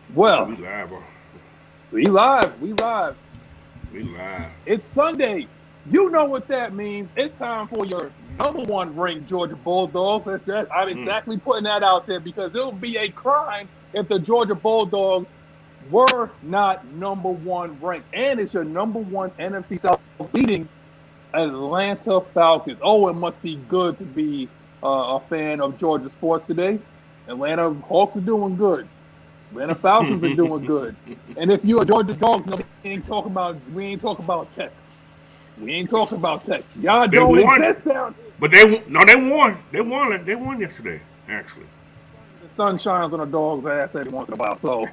Oh, Well, we live. we live. We live. We live. It's Sunday. You know what that means. It's time for your number one ranked Georgia Bulldogs. I'm Mm. exactly putting that out there because it'll be a crime if the Georgia Bulldogs were not number one ranked. And it's your number one NFC South leading Atlanta Falcons. Oh, it must be good to be a fan of Georgia sports today. Atlanta Hawks are doing good. Atlanta Falcons are doing good. And if you're a Georgia Dogs, no, we ain't talking about Tech. We ain't talking about Tech. Y'all They don't won, exist down here. but they won. They won. They won yesterday. Actually, The sun shines on a dog's ass every once in a while. So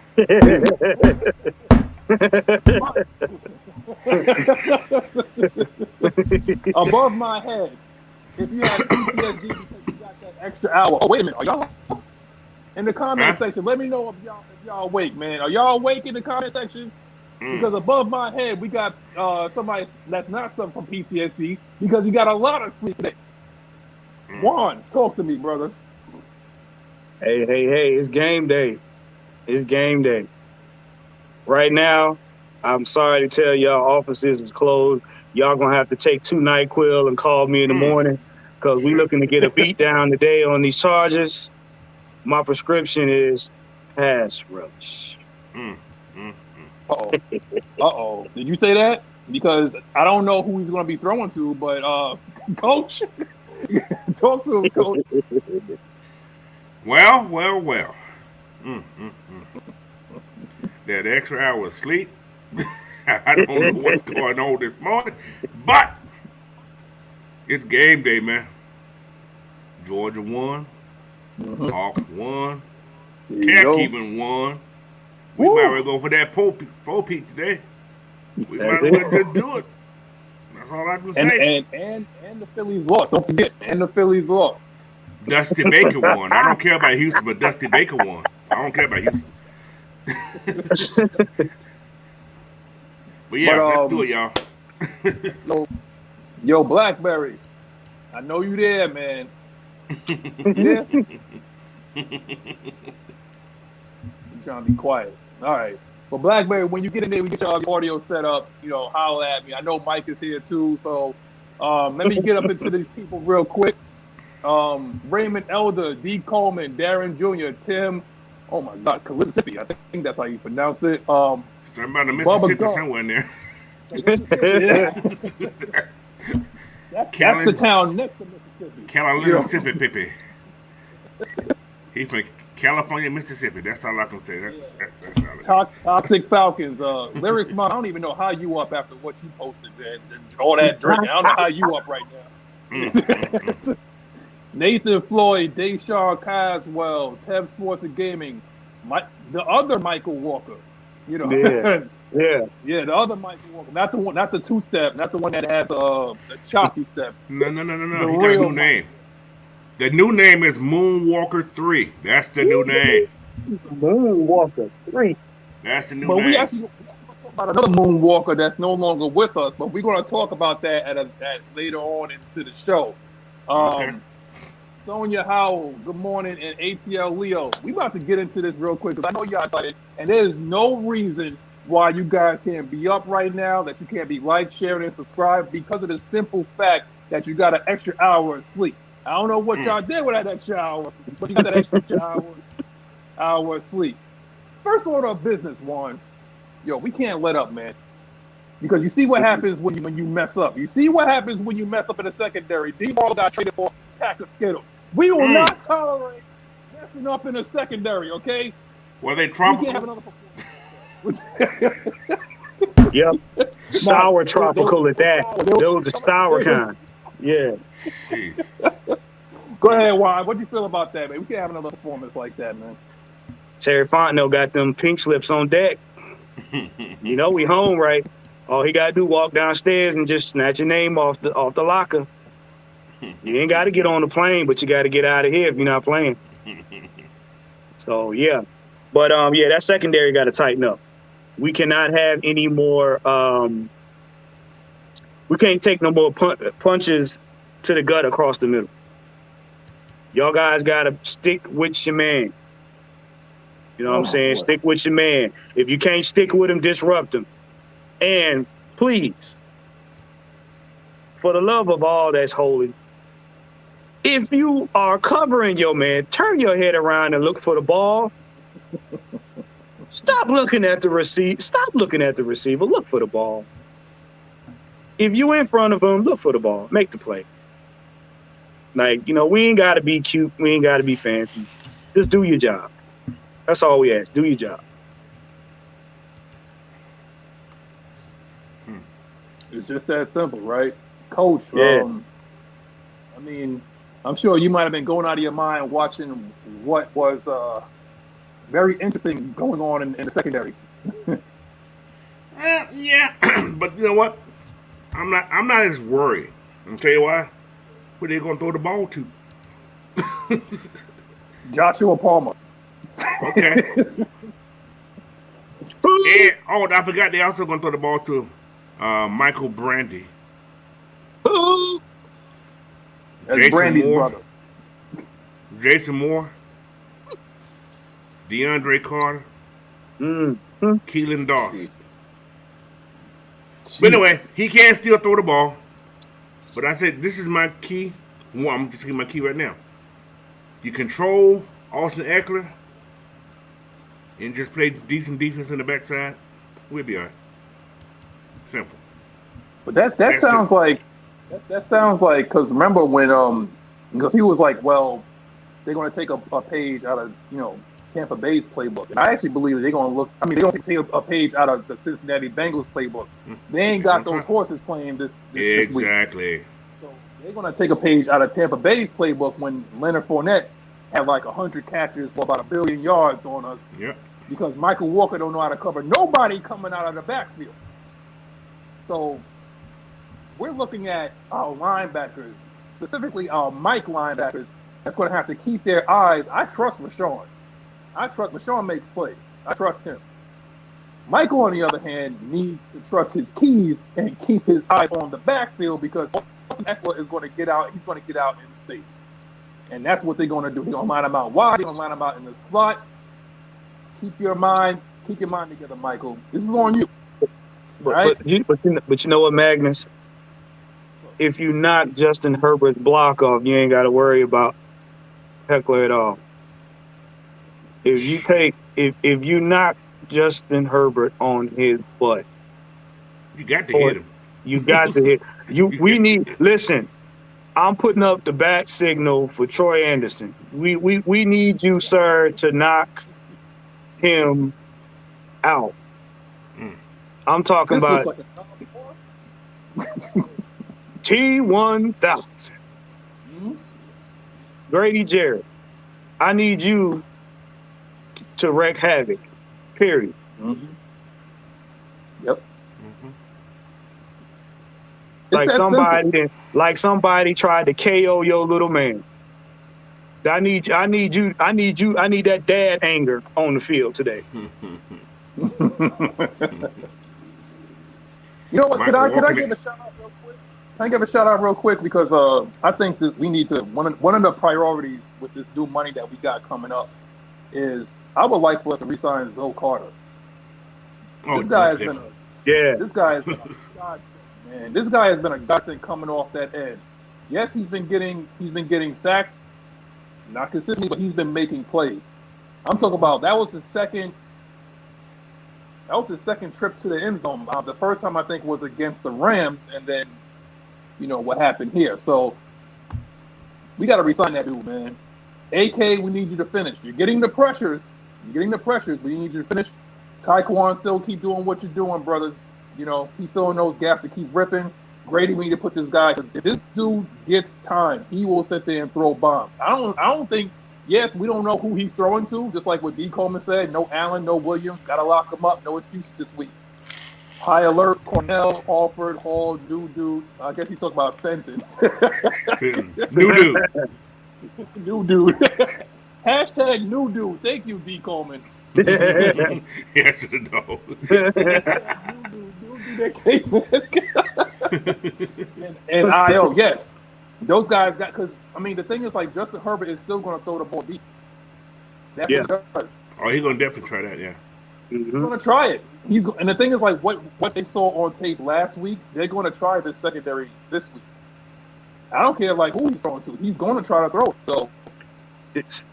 above my head, if you have PTSD because you got that extra hour. Oh, wait a minute. Are y'all in the comment huh? section? Let me know if y'all awake, man. Are y'all awake in the comment section? Mm. Because above my head, we got somebody that's not suffering from PTSD because he got a lot of sleep today. Mm. Juan, talk to me, brother. Hey, it's game day. It's game day. Right now, I'm sorry to tell y'all offices is closed. Y'all gonna have to take 2 NyQuil and call me in the Mm. morning because we Shit. looking to get a beat down today on these charges. My prescription is hash rush. Mm. Mm. Uh-oh. Uh-oh. Did you say that? Because I don't know who he's going to be throwing to, but Coach, talk to him, Coach. Well. That extra hour of sleep. I don't know what's going on this morning, but it's game day, man. Georgia won. Mhm. Hawks won. There you Tech go. even won. We might Woo! well go for that four-peat today. We That's might as well it. just do it. That's all I can And say. and and the Phillies lost. Don't forget. And the Phillies lost. Dusty Baker won. I don't care about Houston, but Dusty Baker won. I don't care about Houston. But But yeah, let's do it, y'all. yo, yo, Blackberry, I know you there, man. You there? You trying to be quiet. All right. But Blackberry, when you get in there, we get your audio set up. Holler at me. I know Mike is here too. So let me get up into these people real quick. Raymond Elder, D. Coleman, Darren Jr., Tim. Oh my God, Mississippi. I think that's how you pronounce it. Somebody in Bubba Mississippi Gump. somewhere in there. Mississippi. Yeah. That's the Cali, town next to Mississippi. Mississippi, Pippi. He from California, Mississippi. That's all I can say. That's all it is. Toxic Falcons. Lyrics, man. I don't even know how you up after what you posted and all that drinking. I don't know how you up right now. Nathan Floyd, Deshaun Caswell, Tev Sports and Gaming, the other Michael Walker. Yeah. Yeah. Yeah, the other Michael Walker, not the one, not the 2-step, not the one that has the choppy steps. No. The He got a real new name. The new name is Moonwalker 3. That's the new name. Moonwalker 3. That's the new But we name. actually talk about another Moonwalker that's no longer with us, but we're going to talk about that at later on into the show. Okay. Sonia Howell, good morning, and ATL Leo. We about to get into this real quick because I know y'all excited, and there is no reason why you guys can't be up right now, that you can't be like, sharing, and subscribe because of the simple fact that you got an extra hour of sleep. I don't know what y'all did with that extra hour, but you got that extra hour of sleep. First order of business, Juan. Yo, we can't let up, man. Because you see what happens when you mess up. You see what happens when you mess up in the secondary. D-Ball got traded for a pack of Skittles. We will not tolerate messing up in the secondary, okay? Were they We can't have tropical? another performance. Yep. Sour tropical at that. Those are sour kind. Yeah. Jeez. Go ahead, Juan. What do you feel about that, man? We can't have another performance like that, man. Terry Fontenot got them pink slips on deck. We home, right? All he gotta do walk downstairs and just snatch your name off the locker. You ain't gotta get on the plane, but you gotta get out of here if you're not playing. So yeah. But yeah, that secondary gotta tighten up. We cannot have any more we can't take no more punches to the gut across the middle. Y'all guys gotta stick with your man. You know what I'm saying? boy. Stick with your man. If you can't stick with him, disrupt him. And please, for the love of all that's holy, if you are covering your man, turn your head around and look for the ball. Stop looking at the receiver. Stop looking at the receiver. Look for the ball. If you in front of him, look for the ball. Make the play. Like, you know, we ain't got to be cute. We ain't got to be fancy. Just do your job. That's all we ask. Do your job. It's just that simple, right? Coach, Yeah. I mean, I'm sure you might have been going out of your mind watching what was very interesting going on in the secondary. Yeah, but you know what? I'm not as worried. I'll tell you why. Who they gonna throw the ball to? Joshua Palmer. Okay. And I forgot they also gonna throw the ball to Michael Brandy. That's Jason Brandy's Moore. brother. Jason Moore. DeAndre Carter. Keelan Doss. But anyway, he can still throw the ball. But I said, this is my key. Well, I'm just giving my key right now. You control Austin Eckler and just play decent defense in the backside. We'll be all right. Simple. But that That's sounds true. like because remember when because he was like, well, they're going to take a page out of Tampa Bay's playbook, and I actually believe that they're going to look. I mean, they're going to take a page out of the Cincinnati Bengals playbook. They ain't got those horses playing this week. Exactly. So they're going to take a page out of Tampa Bay's playbook when Leonard Fournette had like 100 catches for about 1 billion yards on us. Yep. Because Michael Walker don't know how to cover nobody coming out of the backfield. So we're looking at our linebackers, specifically our Mike linebackers, that's going to have to keep their eyes. I trust Rashawn. Rashawn makes plays. I trust him. Michael, on the other hand, needs to trust his keys and keep his eyes on the backfield because Eckler is going to get out. He's going to get out in space. And that's what they're going to do. They're going to line him out wide. They're going to line him out in the slot. Keep your mind together, Michael. This is on you. Right? But you know what, Magnus? If you knock Justin Herbert's block off, you ain't got to worry about Heckler at all. If you knock Justin Herbert on his butt, You got to hit him. you got to hit. Listen. I'm putting up the bat signal for Troy Anderson. We need you, sir, to knock him out. I'm talking This about looks like a T1000. Grady Jarrett. I need you to wreak havoc. Period. Mm-hmm. Yep. Like somebody tried to KO your little man. I need that dad anger on the field today. You know what? Can I give a shout out real quick? Can I give a shout out real quick because I think that we need to one of the priorities with this new money that we got coming up is I would like for us to re-sign Zoe Carter. This guy has been This guy has been a godsend, man. This guy has been a godsend coming off that edge. Yes, he's been getting sacks, not consistently, but he's been making plays. I'm talking about that was his second trip to the end zone. The first time I think was against the Rams, and then what happened here. So we got to resign that dude, man. AK, we need you to finish. You're getting the pressures, but you need you to finish. Taekwon, still keep doing what you're doing, brother. Keep filling those gaps to keep ripping. Grady, we need to put this guy, because if this dude gets time, he will sit there and throw bombs. I don't think. Yes, we don't know who he's throwing to, just like what D. Coleman said. No Allen, no Williams. Got to lock him up. No excuses this week. High alert, Cornell, Alford, Hall, new dude. I guess he talked about Fenton. New dude. New dude. Hashtag new dude. Thank you, D. Coleman. Yes to know. and IO, yes. Those guys got, because, the thing is, like, Justin Herbert is still going to throw the ball deep. That's what he does. Oh, he's gonna definitely try that. Yeah. He's gonna try it. And the thing is, like what they saw on tape last week, they're gonna try this secondary this week. I don't care like who he's throwing to. He's gonna try to throw. So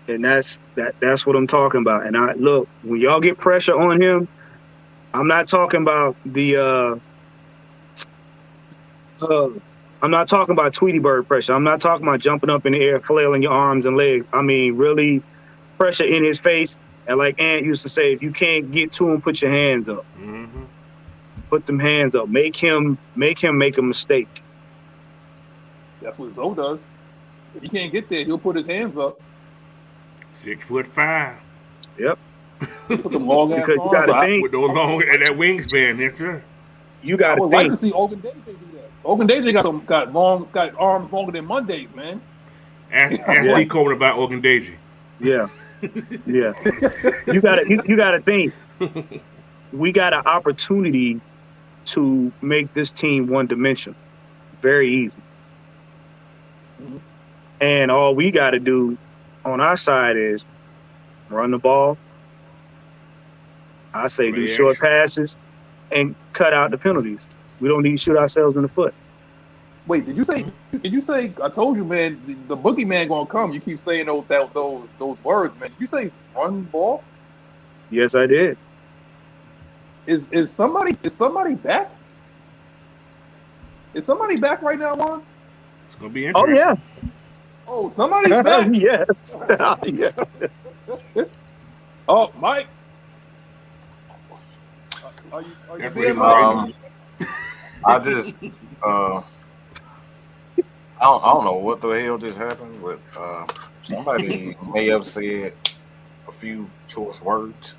that's what I'm talking about. And I look, when y'all get pressure on him, I'm not talking about the I'm not talking about Tweety Bird pressure. I'm not talking about jumping up in the air, flailing your arms and legs. I mean, really pressure in his face. And like Ant used to say, if you can't get to him, put your hands up. Mm-hmm. Put them hands up. Make him make a mistake. That's what Zoe does. If he can't get there, he'll put his hands up. 6'5". Yep. Put them long ass Because you got to arms. think. With those long and that wingspan, yes sir. You got I to would like think. to see Ogundeji do that. Ogundeji got arms longer than Mondays, man. Ask D. Coleman about Ogundeji. Yeah. Yeah. You gotta think. We got an opportunity to make this team one dimensional. Very easy. And all we gotta do on our side is run the ball. I say do short passes and cut out the penalties. We don't need to shoot ourselves in the foot. Wait, did you say? I told you, man. The boogeyman gonna come. You keep saying those words, man. Did you say run ball? Yes, I did. Is somebody back? Is somebody back right now, Juan? It's gonna be interesting. Oh yeah. Oh, somebody's back. Yes. Yes. Oh, Mike. Are you That's there, what he was Mike? I just, I don't know what the hell just happened, but somebody may have said a few choice words.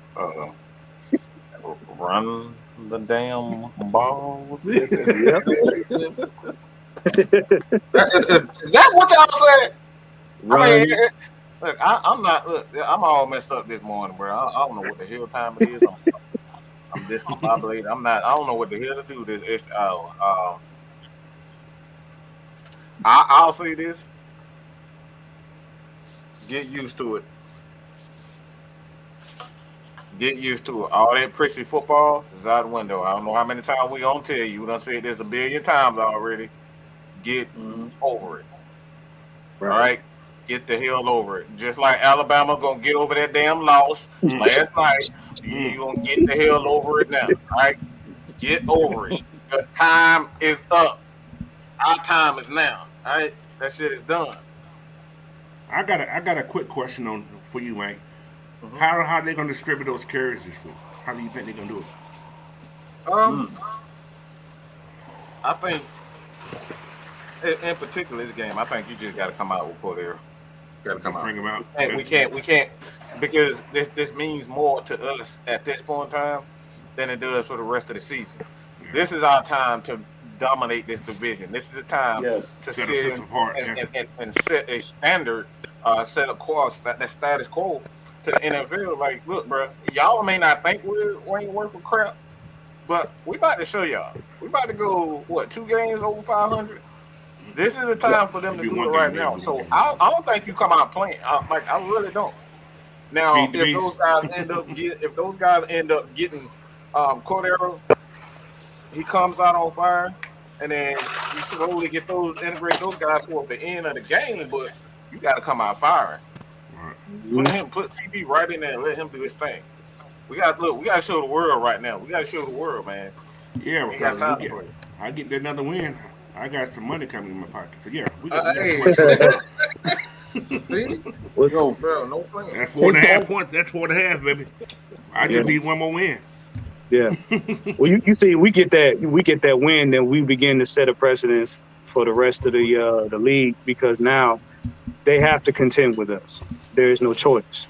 Run the damn ball. Yep. Is that what y'all said? Run. I mean, look, I'm not. Look, I'm all messed up this morning, bro. I don't know what the hell time it is. I'm discombobulated. I don't know what the hell to do. I'll say this. Get used to it. Get used to it. All that prissy football is out the window. I don't know how many times we gonna tell you. We done said this a billion times already. Get over it. Right. All right? Get the hell over it. Just like Alabama gonna get over that damn loss last night. You gonna get the hell over it now. All right? Get over it. The time is up. Our time is now. All right? That shit is done. I got a quick question for you, Mike. How are they gonna distribute those carries this week? How do you think they're gonna do it? I think in particular this game, I think you just got to come out with Cordarrelle. Got to come out. Bring them out. And we can't because this means more to us at this point in time than it does for the rest of the season. Yeah. This is our time to dominate this division. This is the time to set apart and set a standard, set a course, that status quo to the NFL. Like, look, bro, y'all may not think we ain't worth a crap, but we about to show y'all. We about to go 2 games over 500. This is the time for them to do it right now. So I don't think you come out playing. I really don't. Now, if those guys end up getting Cordarrelle, he comes out on fire, and then you slowly integrate those guys towards the end of the game. But you got to come out firing. Put CB right in there and let him do his thing. We got to show the world right now. We got to show the world, man. Yeah, because I get another win. I got some money coming in my pocket. So yeah, we got What's up, bro? No plan. That's 4.5 points. That's 4.5, baby. I just need one more win. Yeah. Well, you see, we get that win, then we begin to set a precedence for the rest of the league, because now they have to contend with us. There is no choice.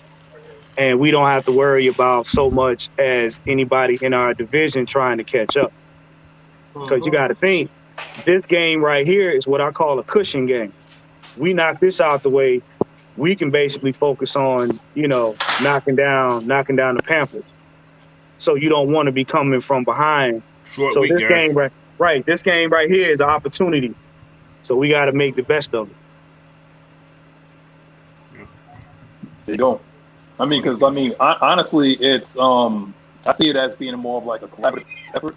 And we don't have to worry about so much as anybody in our division trying to catch up. Because you got to think, this game right here is what I call a cushion game. We knock this out the way, we can basically focus on, knocking down the Panthers. So you don't want to be coming from behind. This game right here is an opportunity. So we got to make the best of it. There you go. I mean, because honestly, it's I see it as being more of like a collaborative effort.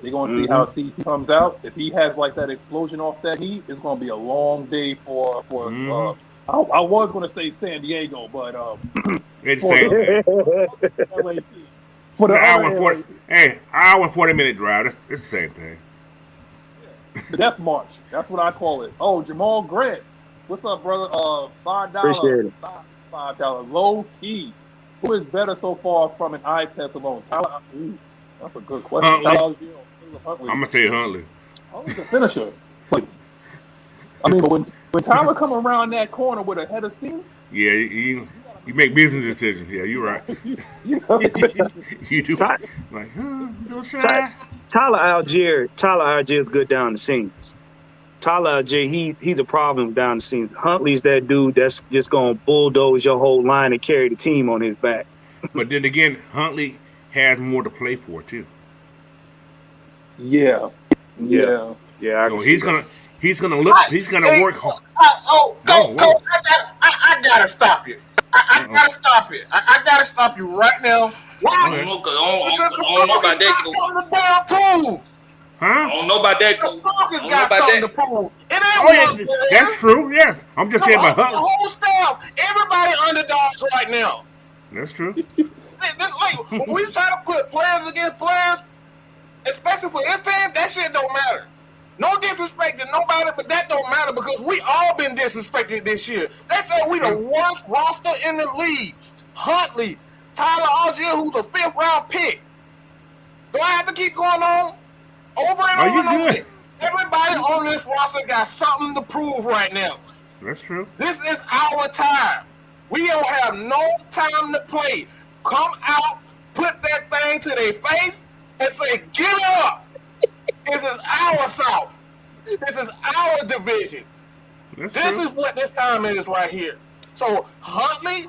They're gonna see how CP comes out. If he has like that explosion off that heat, it's gonna be a long day for. I was gonna say San Diego, but It's the same thing. LAC. It's For the an hour other and 40. LAC. Hey, hour and 40-minute drive. It's the same thing. The Death March. That's what I call it. Oh, Jamal Grant. What's up, brother? $5. Appreciate it. $5. Low key. Who is better so far from an eye test alone? Tyler. Ooh, that's a good question. Huntley. Tyler Algier or Huntley? I'm gonna say Huntley. Huntley's the finisher. I mean, but when Tyler come around that corner with a head of steam, Yeah, you make business decisions. Yeah, you're right. you know, You do. Ty- Like, don't try. Tyler Algier is good down the seams. Tyler Algier, he's a problem down the seams. Huntley's that dude that's just gonna bulldoze your whole line and carry the team on his back. But then again, Huntley has more to play for too. yeah. Yeah, I So can see he's gonna work hard. Go. I gotta stop you. I gotta stop you. I gotta stop you right now. Why? Okay. I don't know about that. Something to prove. I Huh? don't know about that. The Falcons got something to prove. It ain't Oh one yeah, player. that's true. Yes, I'm just saying about The Huntley. whole staff, everybody underdogs right now. That's true. Like, when we try to put players against players, especially for this team, that shit don't matter. No disrespect to nobody, but that don't matter because we all been disrespected this year. They said we the worst roster in the league. Huntley, Tyler Algier, who's a 5th round pick. Do I have to keep going on? Over and Are over you and over. good? Everybody on this roster got something to prove right now. That's true. This is our time. We don't have no time to play. Come out, put that thing to their face, and say, "Get up! This is our South. This is our division. That's This true. is what this time is right here." So Huntley,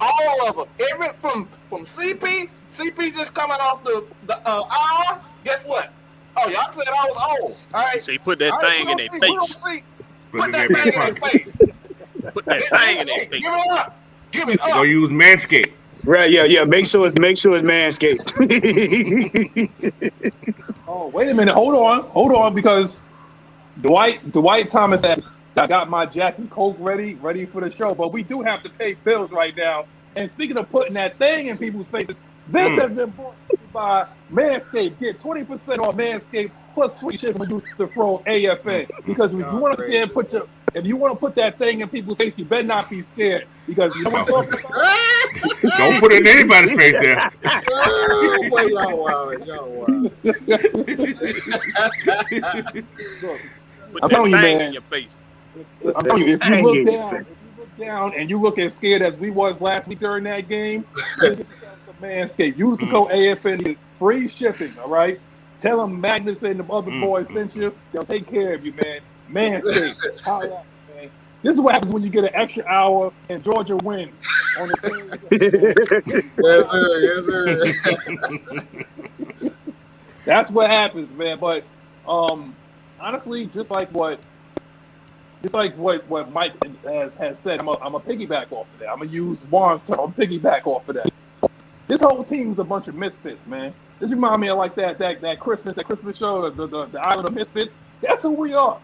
all of them, from CP just coming off the hour. Guess what? Oh, y'all said I was old. All right. So you put that thing in their face. Put that thing in their face. Put that thing in their Give face. it up. Give it Go up. use Manscaped. Right, yeah. Make sure it's Manscaped. Oh, wait a minute. Hold on, because Dwight Thomas said, "I got my Jack and Coke ready for the show." But we do have to pay bills right now. And speaking of putting that thing in people's faces, this has been brought to you by Manscaped. Get 20% off Manscaped plus free shipping when you use the pro AFN. Because if you want to put that thing in people's face, you better not be scared. Because you know what I'm talking about? Don't put it in anybody's face there. Oh, boy, y'all wild. Put I'm that telling you, thing man. in your face. I'm telling you, if you look down and you look as scared as we was last week during that game, get yourself some Manscaped. Use the code AFN to get free shipping, all right? Tell them Magnus and the other boys sent you. They'll take care of you, man. Manscaped. Holla out, man. This is what happens when you get an extra hour and Georgia wins on the Yes, sir. That's what happens, man. But honestly, just like what Mike has said, I'm a piggyback off of that. I'm gonna use Juan's term. I'm piggyback off of that. This whole team is a bunch of misfits, man. This reminds me of like that Christmas show, the Island of Misfits. That's who we are.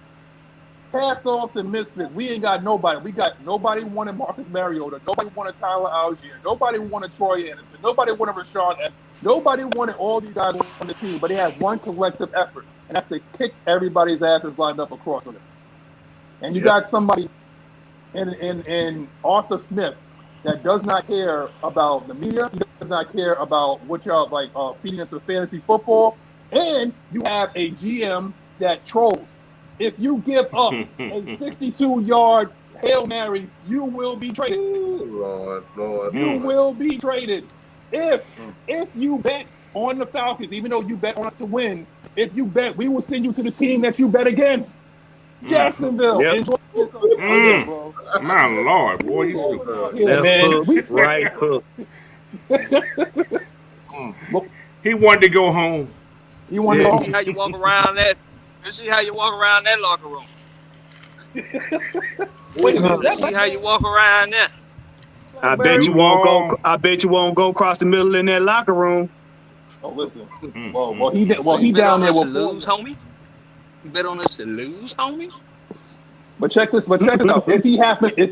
Cast-offs and misfits. We ain't got nobody. We got nobody wanted Marcus Mariota. Nobody wanted Tyler Algier. Nobody wanted Troy Anderson. Nobody wanted Rashawn Evans. Nobody wanted all these guys on the team. But they have one collective effort, and that's to kick everybody's asses lined up across with it. And you got somebody in Arthur Smith that does not care about the media. He does not care about what y'all like feeding into fantasy football. And you have a GM that trolls. If you give up a 62-yard Hail Mary, you will be traded. Lord. You will be traded. If you bet on the Falcons, even though you bet on us to win, if you bet, we will send you to the team that you bet against. Jacksonville. Yep. Enjoy yourself, bro. My Lord, boy, you stupid. Yeah, man. Hook, right hook. He wanted to go home. You want See to how you walk around that. Let's see how you walk around that locker room. Wait a minute. Let's see how you walk around there. I bet you won't go. I bet you won't go across the middle in that locker room. Oh, listen. Mm. Well, he You bet down on there us to with lose, homie. You bet on us to lose, homie. But check this out. If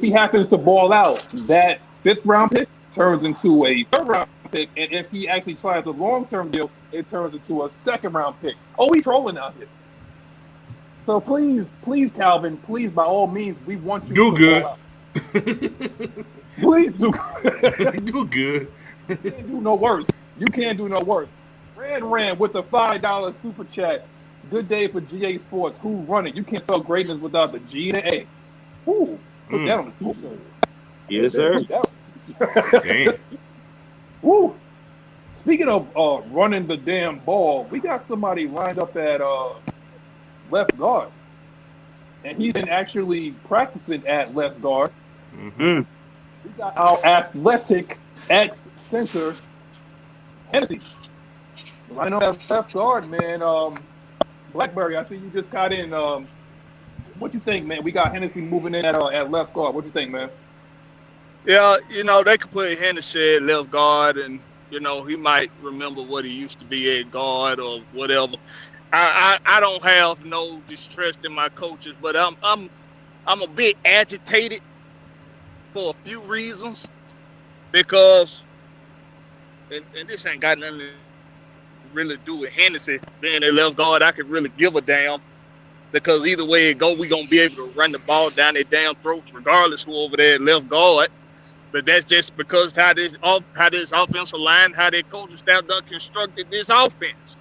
he happens to ball out, that 5th round pick turns into a 3rd round pick, and if he actually tries a long-term deal, it turns into a 2nd round pick. Oh, we trolling out here. So please, Calvin, please, by all means, we want you Do to good. ball out. Please do. Do good. You can't do no worse. You can't do no worse. Ran with the $5 super chat. Good day for GA Sports. Who run it? You can't spell greatness without the G and the A. Ooh, put that on the t-shirt. Yes, sir. Damn. Woo. Speaking of running the damn ball, we got somebody lined up at left guard, and he's been actually practicing at left guard. Mm-hmm. We got our athletic ex-center, Hennessy. Lining up at left guard, man. Blackberry, I see you just got in. What you think, man? We got Hennessy moving in at left guard. What you think, man? Yeah, they could put Hennessy at left guard, and he might remember what he used to be at guard or whatever. I don't have no distrust in my coaches, but I'm a bit agitated for a few reasons, because and this ain't got nothing to really do with Hennessy being a left guard. I could really give a damn, because either way it go, we gonna be able to run the ball down their damn throats regardless who over there at left guard. But that's just because how this offensive line, how their coaching staff done constructed this offense.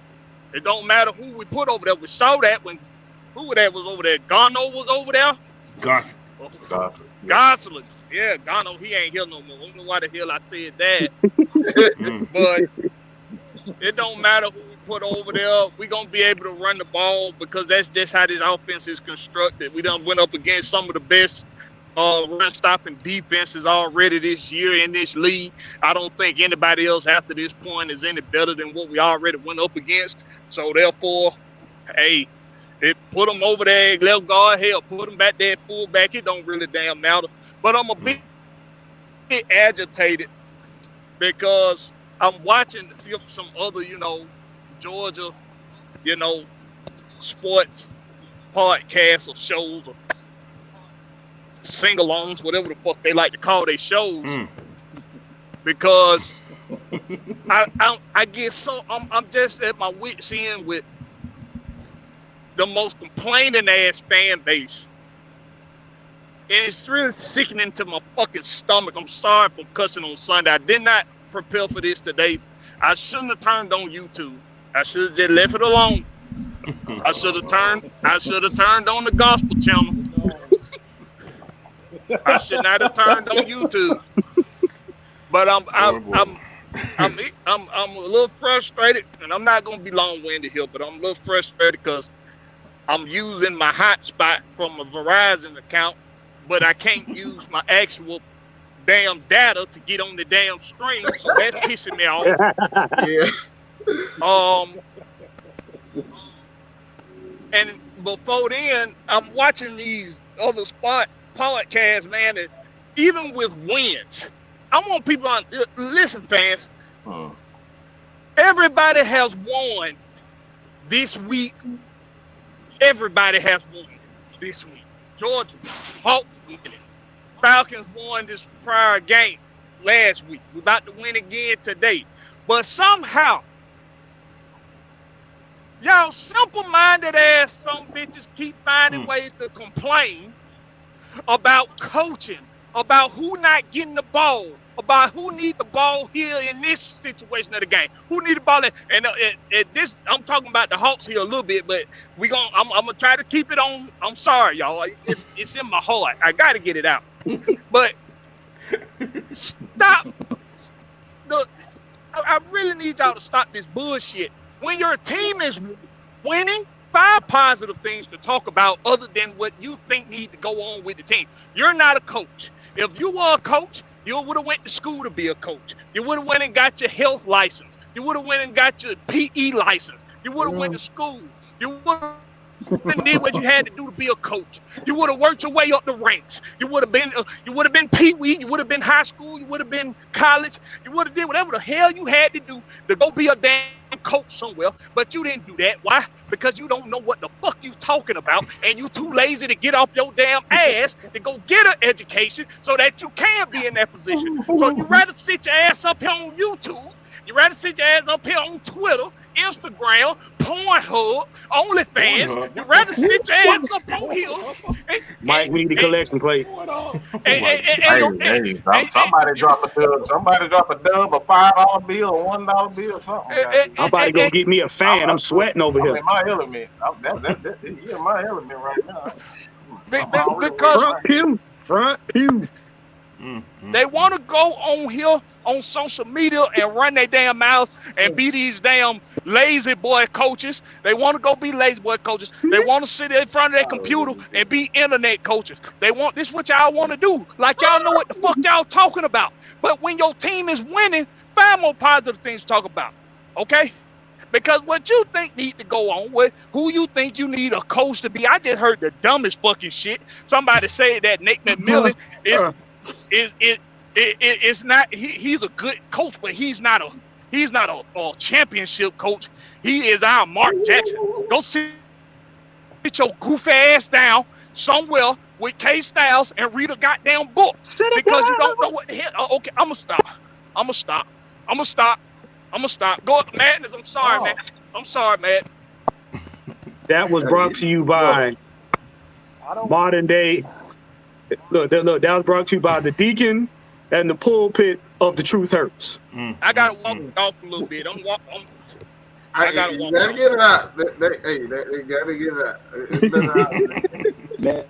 It don't matter who we put over there. We saw that when who that was over there. Gano was over there. Gossip. Gosselin. Yeah, Gano, he ain't here no more. I don't know why the hell I said that. But it don't matter who we put over there. We're going to be able to run the ball, because that's just how this offense is constructed. We done went up against some of the best run-stopping defenses already this year in this league. I don't think anybody else after this point is any better than what we already went up against. So, therefore, hey, put them over there, left guard, hell, put them back there at fullback. It don't really damn matter. But I'm a bit agitated because I'm watching some other, Georgia, sports podcasts or shows or sing-alongs, whatever the fuck they like to call their shows, because I get so I'm just at my wit's end with the most complaining ass fan base, and it's really sickening to my fucking stomach. I'm sorry for cussing on Sunday. I did not prepare for this today. I shouldn't have turned on YouTube. I should have just left it alone. I should have turned on the gospel channel. I should not have turned on YouTube. But I'm a little frustrated, and I'm not gonna be long-winded here, but I'm a little frustrated because I'm using my hotspot from a Verizon account, but I can't use my actual damn data to get on the damn stream, so that's pissing me off. Yeah. And before then, I'm watching these other podcasts, man, and even with wins, I want people on. Listen, fans. Everybody has won this week. Everybody has won this week. Georgia, Hawks won it. Falcons won this prior game last week. We're about to win again today. But somehow, y'all simple-minded ass some bitches keep finding ways to complain about coaching, about who not getting the ball, about who need the ball here in this situation of the game. Who need the ball? And this, I'm talking about the Hawks here a little bit, but I'm gonna try to keep it on. I'm sorry, y'all. It's in my heart. I got to get it out. But stop. I really need y'all to stop this bullshit. When your team is winning, find positive things to talk about other than what you think need to go on with the team. You're not a coach. If you were a coach, you would have went to school to be a coach. You would have went and got your health license. You would have went and got your PE license. You would have went to school. You would have did what you had to do to be a coach. You would have worked your way up the ranks. You would have been pee-wee. You would have been high school. You would have been college. You would have did whatever the hell you had to do to go be a damn coach somewhere. But you didn't do that. Why? Because you don't know what the fuck you talking about, and you too lazy to get off your damn ass to go get an education so that you can be in that position. So you rather sit your ass up here on YouTube. You rather sit your ass up here on Twitter, Instagram, Pornhub, OnlyFans. You rather sit your ass up on here. Mike, we need a collection plate. Somebody drop a dub. Somebody drop a dub, a $5 bill, a $1 bill, something. I'm about to go get me a fan. I'm sweating over here. I'm in my element. You're my element right now. Because front pew. They want to go on here on social media and run their damn mouths and be these damn lazy boy coaches. They want to go be lazy boy coaches. They want to sit in front of their computer and be internet coaches. They want this what y'all want to do. Like y'all know what the fuck y'all talking about. But when your team is winning, find more positive things to talk about. Okay? Because what you think need to go on with who you think you need a coach to be. I just heard the dumbest fucking shit. Somebody say that Nate McMillan is not. He's a good coach, but he's not a championship coach. He is our Mark Jackson. Go sit your goofy ass down somewhere with K Styles and read a goddamn book because you don't know what the hell. Okay, I'm gonna stop. Go up, Madness. I'm sorry, man. I'm sorry, man. That was brought to you by Modern Day. Look, that was brought to you by the Deacon and the pulpit of the Truth Hurts. I gotta walk off a little bit. I gotta walk. Gotta get it out. They gotta get it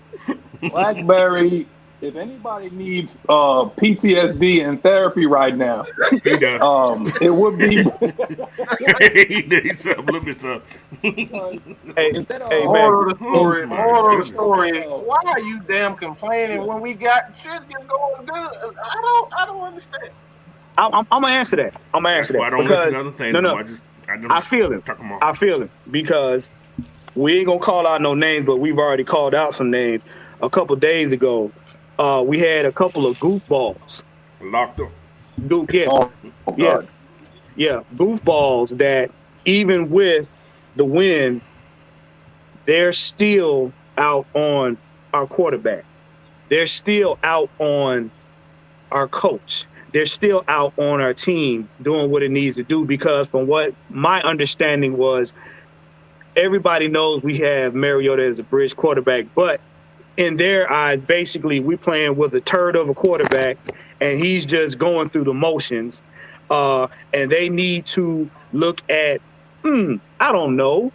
out. Blackberry. If anybody needs PTSD and therapy right now, He does. it would be. He needs a little bit of. Hey, Moral of the story. Why are you damn complaining when we got shit is going good? I don't understand. I'm gonna answer that. That's why I don't listen to other things. No. I feel it. I feel it because we ain't gonna call out no names, but we've already called out some names. A couple days ago, we had a couple of goofballs. Locked up. Goofballs that even with the win, they're still out on our quarterback. They're still out on our coach. They're still out on our team doing what it needs to do because from what my understanding was, everybody knows we have Mariota as a bridge quarterback, but in their eyes, basically, we're playing with a turd of a quarterback, and he's just going through the motions. And they need to look at, I don't know,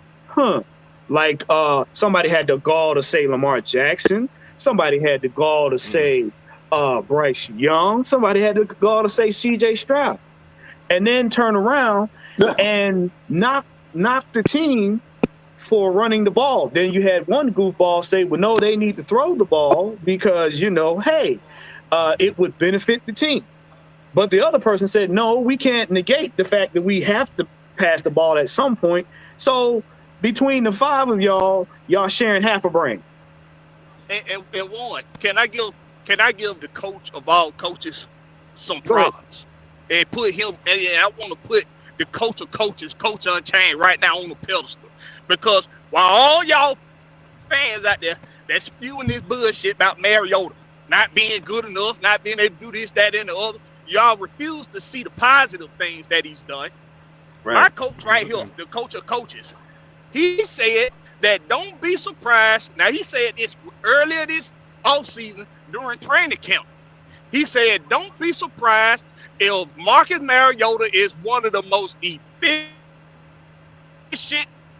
like somebody had the gall to say Lamar Jackson. Somebody had the gall to say Bryce Young. Somebody had the gall to say C.J. Stroud. And then turn around and knock the team for running the ball. Then you had one goofball say, well, no, they need to throw the ball because, it would benefit the team. But the other person said, no, we can't negate the fact that we have to pass the ball at some point. So between the five of y'all sharing half a brain. And Warren, can I give the coach of all coaches some props and put him? And I want to put the coach of coaches, Coach Unchained, right now on the pedestal. Because while all y'all fans out there that's spewing this bullshit about Mariota not being good enough, not being able to do this, that, and the other, y'all refuse to see the positive things that he's done. Right. My coach right here, the coach of coaches, he said that don't be surprised. Now, he said this earlier this offseason during training camp. He said, don't be surprised if Marcus Mariota is one of the most efficient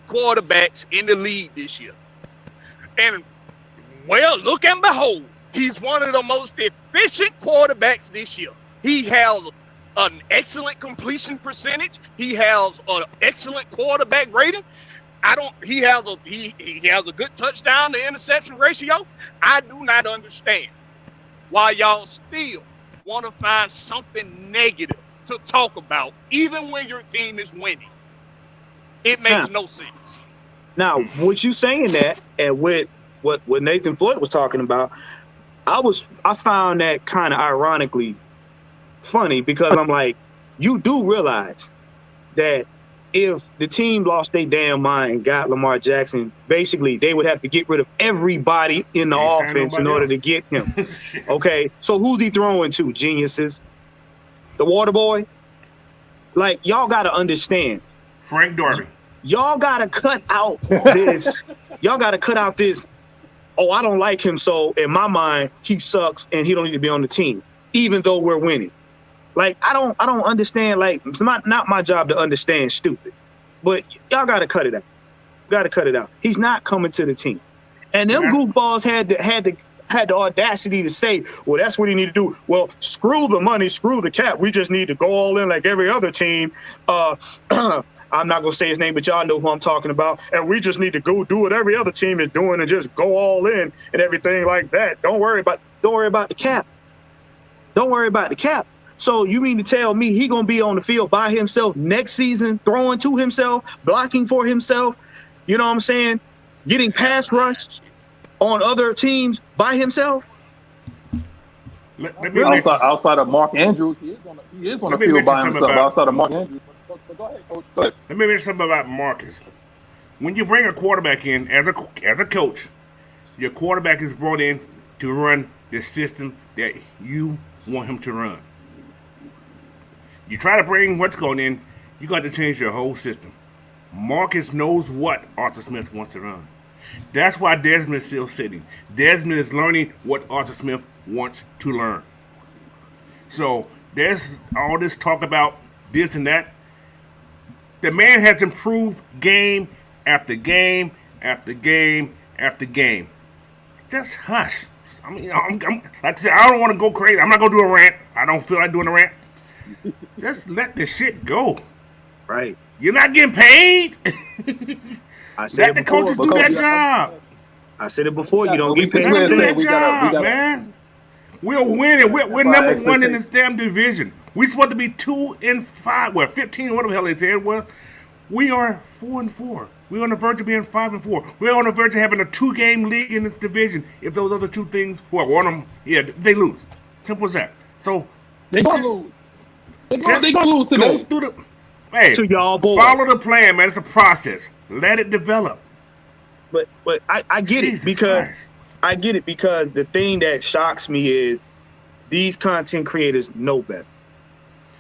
quarterbacks in the league this year. And well, look and behold, he's one of the most efficient quarterbacks this year. He has an excellent completion percentage. He has an excellent quarterback rating. He has a good touchdown to interception ratio. I do not understand why y'all still want to find something negative to talk about, even when your team is winning. It makes no sense. Now, what you saying that, and with what Nathan Floyd was talking about, I found that kind of ironically funny, because I'm like, you do realize that if the team lost their damn mind and got Lamar Jackson, basically they would have to get rid of everybody in the offense in order to get him. Okay, so who's he throwing to, geniuses? The water boy? Like, y'all got to understand. Frank Darby. Y'all got to cut out this. Y'all got to cut out this, oh, I don't like him, so in my mind, he sucks and he don't need to be on the team, even though we're winning. Like, I don't understand. Like, it's not my job to understand stupid, but y'all got to cut it out. Got to cut it out. He's not coming to the team. And them goofballs had the audacity to say, well, that's what he need to do. Well, screw the money, screw the cap. We just need to go all in like every other team. I'm not going to say his name, but y'all know who I'm talking about. And we just need to go do what every other team is doing and just go all in and everything like that. Don't worry about the cap. Don't worry about the cap. So you mean to tell me he going to be on the field by himself next season, throwing to himself, blocking for himself, you know what I'm saying, getting pass rushed on other teams by himself? Outside of Mark Andrews, he is on the field by himself. Outside of Mark Andrews. But go ahead, Coach. Go ahead. Let me mention something about Marcus. When you bring a quarterback in as a coach, your quarterback is brought in to run the system that you want him to run. You try to bring what's going in, you got to change your whole system. Marcus knows what Arthur Smith wants to run. That's why Desmond is still sitting. Desmond is learning what Arthur Smith wants to learn. So there's all this talk about this and that. The man has improved game after game after game after game. Just hush. I mean, I'm like I said, I don't want to go crazy. I'm not going to do a rant. I don't feel like doing a rant. Just let the shit go. Right. You're not getting paid. Let the coaches do that job. I said it before. You don't get paid. Let them do that job, man. We're winning. We're number one in this damn division. We're supposed to be 2-5. Well, 15, whatever the hell they said was. We are 4-4. We're on the verge of being 5-4. We're on the verge of having a 2-game league in this division. If those other two things, well, one of them, yeah, they lose. Simple as that. So they're gonna lose. They're gonna lose today. Go through the to y'all boys. Follow the plan, man. It's a process. Let it develop. But I get Jesus it because Christ. I get it because the thing that shocks me is these content creators know better.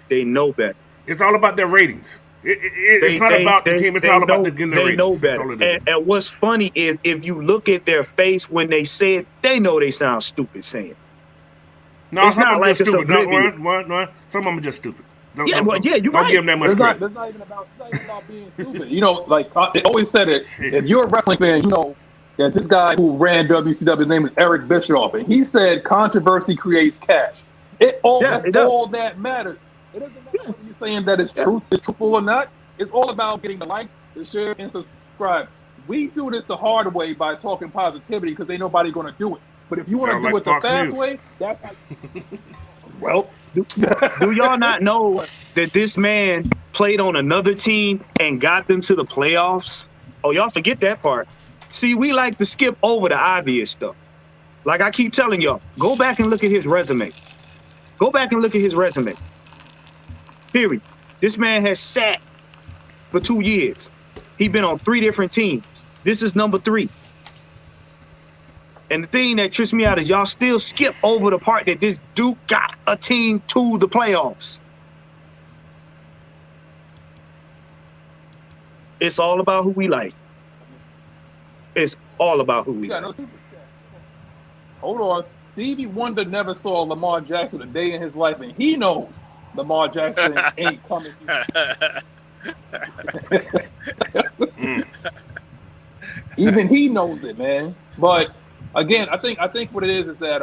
They know better. It's all about their ratings. It's not about the team. It's all about getting their ratings. They know better. And what's funny is if you look at their face when they say it, they know they sound stupid saying it. No, it's some not of them like just stupid. No, some of them are just stupid. You're right. Don't give them that much credit. It's not even about being stupid. You know, like they always said it. If you're a wrestling fan, you know that this guy who ran WCW, his name is Eric Bischoff, and he said controversy creates cash. That's all that matters. It doesn't matter whether you're saying that it's truthful or not. It's all about getting the likes, the shares, and subscribe. We do this the hard way by talking positivity because ain't nobody going to do it. But if you want to do it the fast way, that's how. Well, do y'all not know that this man played on another team and got them to the playoffs? Oh, y'all forget that part. See, we like to skip over the obvious stuff. Like I keep telling y'all, go back and look at his resume. Go back and look at his resume. Period. This man has sat for 2 years. He's been on 3 different teams. This is number 3. And the thing that trips me out is y'all still skip over the part that this dude got a team to the playoffs. It's all about who we like. It's all about who we like. Hold on. Stevie Wonder never saw Lamar Jackson a day in his life, and he knows Lamar Jackson ain't coming. Even he knows it, man. But again, I think what it is that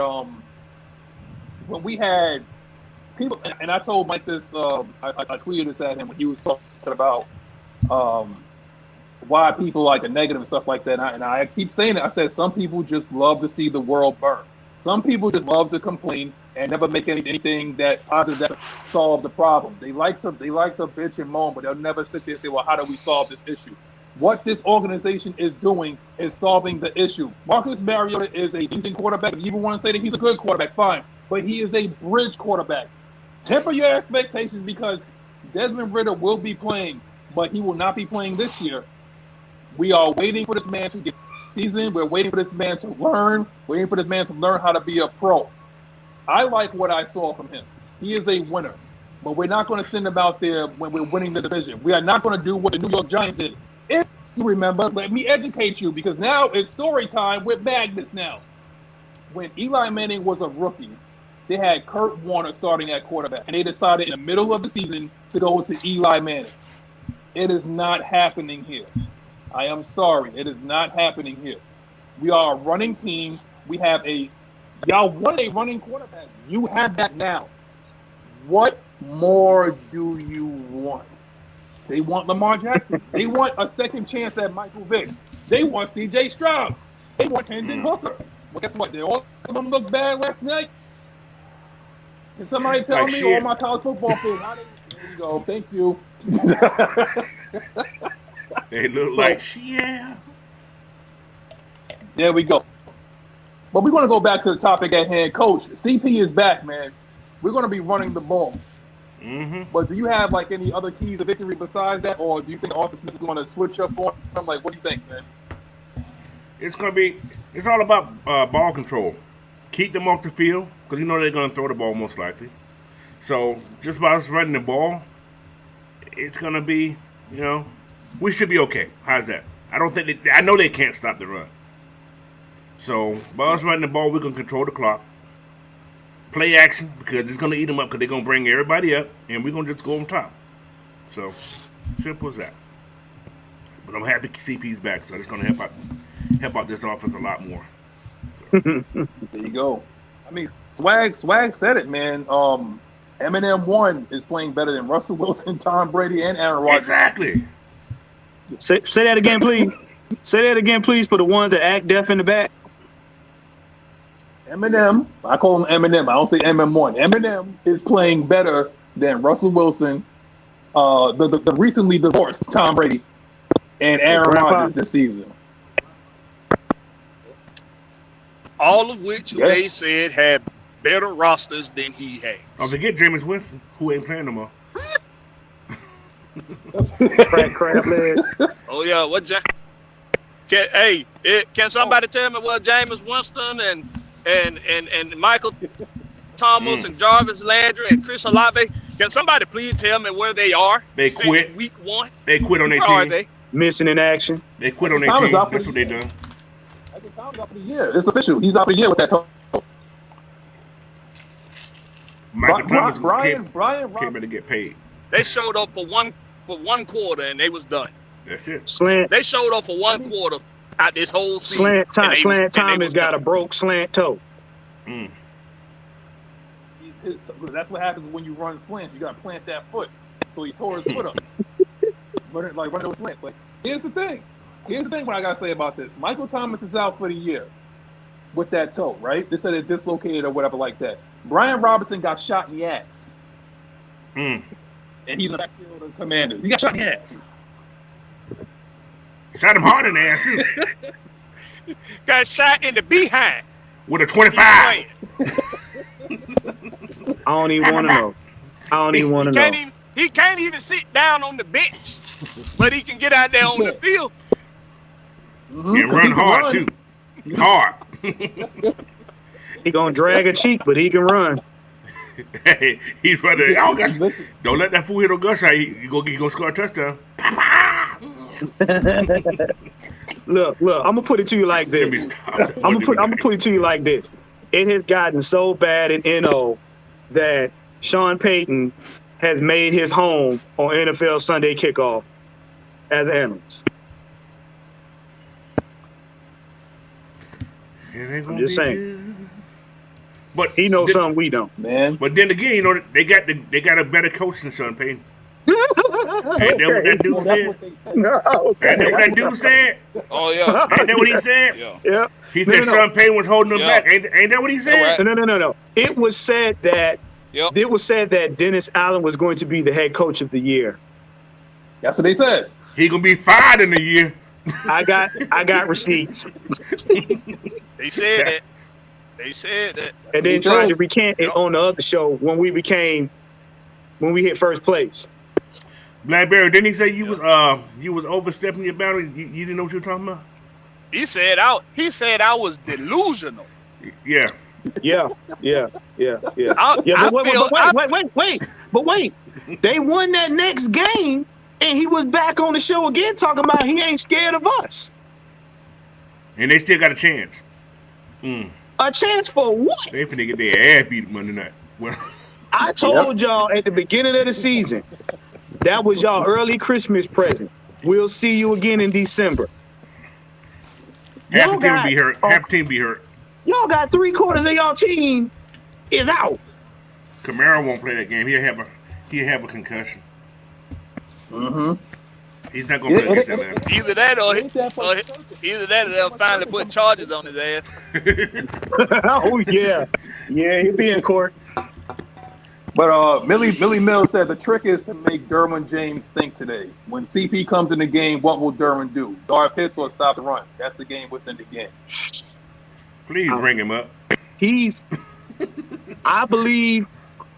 when we had people, and I told Mike this, I tweeted this at him when he was talking about why people like the negative and stuff like that. And I keep saying it. I said some people just love to see the world burn. Some people just love to complain and never make anything that positive that solve the problem. They like to bitch and moan, but they'll never sit there and say, well, how do we solve this issue? What this organization is doing is solving the issue. Marcus Mariota is a decent quarterback. If you even want to say that he's a good quarterback, fine. But he is a bridge quarterback. Temper your expectations because Desmond Ridder will be playing, but he will not be playing this year. We are waiting for this man to get seasoned. We're waiting for this man to learn. Waiting for this man to learn how to be a pro. I like what I saw from him. He is a winner. But we're not going to send him out there when we're winning the division. We are not going to do what the New York Giants did. If you remember, let me educate you because now it's story time with Magnus now. When Eli Manning was a rookie, they had Kurt Warner starting at quarterback, and they decided in the middle of the season to go to Eli Manning. It is not happening here. I am sorry. It is not happening here. We are a running team. We have y'all wanted a running quarterback. You have that now. What more do you want? They want Lamar Jackson. They want a second chance at Michael Vick. They want C.J. Stroud. They want Hendon Hooker. Well, guess what? They all of them look bad last night. Can somebody tell Like me shit. all my college football fans? There you go. Thank you. They look like shit. There we go. But we're going to go back to the topic at hand. Coach, CP is back, man. We're going to be running the ball. Mm-hmm. But do you have like any other keys to victory besides that, or do you think Arthur Smith is going to switch up on him? Like, what do you think, man? It's all about ball control. Keep them off the field because you know they're going to throw the ball most likely. So just by us running the ball, it's going to be, we should be okay. How's that? I know they can't stop the run. So by us running the ball, we're going to control the clock. Play action because it's going to eat them up because they're going to bring everybody up and we're going to just go on top. So simple as that. But I'm happy CP's back, so it's going to help out this offense a lot more. There you go. I mean, Swag said it, man. Eminem 1 is playing better than Russell Wilson, Tom Brady, and Aaron Rodgers. Exactly. Say that again, please. Say that again, please, for the ones that act deaf in the back. Eminem, I call him Eminem. I don't say MM1. Eminem is playing better than Russell Wilson, the recently divorced Tom Brady, and Aaron Rodgers this season. All of which they said had better rosters than he had. Don't forget Jameis Winston, who ain't playing no more. Crab legs. Oh yeah, what? Can somebody tell me what Jameis Winston and Michael Thomas and Jarvis Landry and Chris Olave? Can somebody please tell me where they are? They since quit. Week 1. They quit on their Where are team. they? Missing in action. They quit on their team. That's what they done. I think Tom's out for the year. It's official. He's out for the year with that toe. Michael Thomas Brian came in to get paid. They showed up for one quarter and they was done. That's it. Slant They showed up for one quarter out this whole season. Slant time has got a broke slant toe. Mm. That's what happens when you run slants. You got to plant that foot. So he tore his foot up. Running over slant. But here's the thing. What I got to say about this. Michael Thomas is out for the year with that toe, right? They said it dislocated or whatever like that. Brian Robinson got shot in the ass. Mm. And he's a backfield of Commanders. He got shot in the ass. Shot him hard in the ass, too. Got shot in the behind. With a 25. I don't even want to know. I don't even want to know. He can't even sit down on the bench, but he can get out there on the field. And run hard, too. Hard. He gonna drag a cheek, but he can run. Hey, he's running. Don't let that fool hit no gunshot. He gonna score a touchdown. Look. I'm gonna put it to you like this. I'm gonna put it to you like this. It has gotten so bad in NO that Sean Payton has made his home on NFL Sunday Kickoff as an analyst. I'm just saying. But he knows something we don't, man. But then again, they got a better coach than Sean Payton. Ain't that what that dude said? Ain't that what that dude said? Oh yeah. Ain't that what he said? Yeah. He said Sean Payton was holding him back. Ain't that what he said? No. It was said that Dennis Allen was going to be the head coach of the year. That's what they said. He gonna be fired in a year. I got receipts. They said that. They said that. And then tried to recant it on the other show when we hit first place. Blackberry, didn't he say you was overstepping your boundary? You didn't know what you were talking about? He said I was delusional. Yeah. Yeah. But wait. They won that next game, and he was back on the show again talking about he ain't scared of us. And they still got a chance. A chance for what? They finna get their ass beat Monday night. Well, I told y'all at the beginning of the season, that was y'all early Christmas present. We'll see you again in December. half the team will be hurt. Half the team be hurt. Y'all got 3/4 of y'all team is out. Kamara won't play that game. He'll have a concussion. He's not gonna play against Atlanta. Either that or they'll finally put charges on his ass. Oh yeah, he'll be in court. But Millie Mills said the trick is to make Derwin James think today. When CP comes in the game, what will Derwin do? Guard hits or stop the run? That's the game within the game. Please bring him up. I believe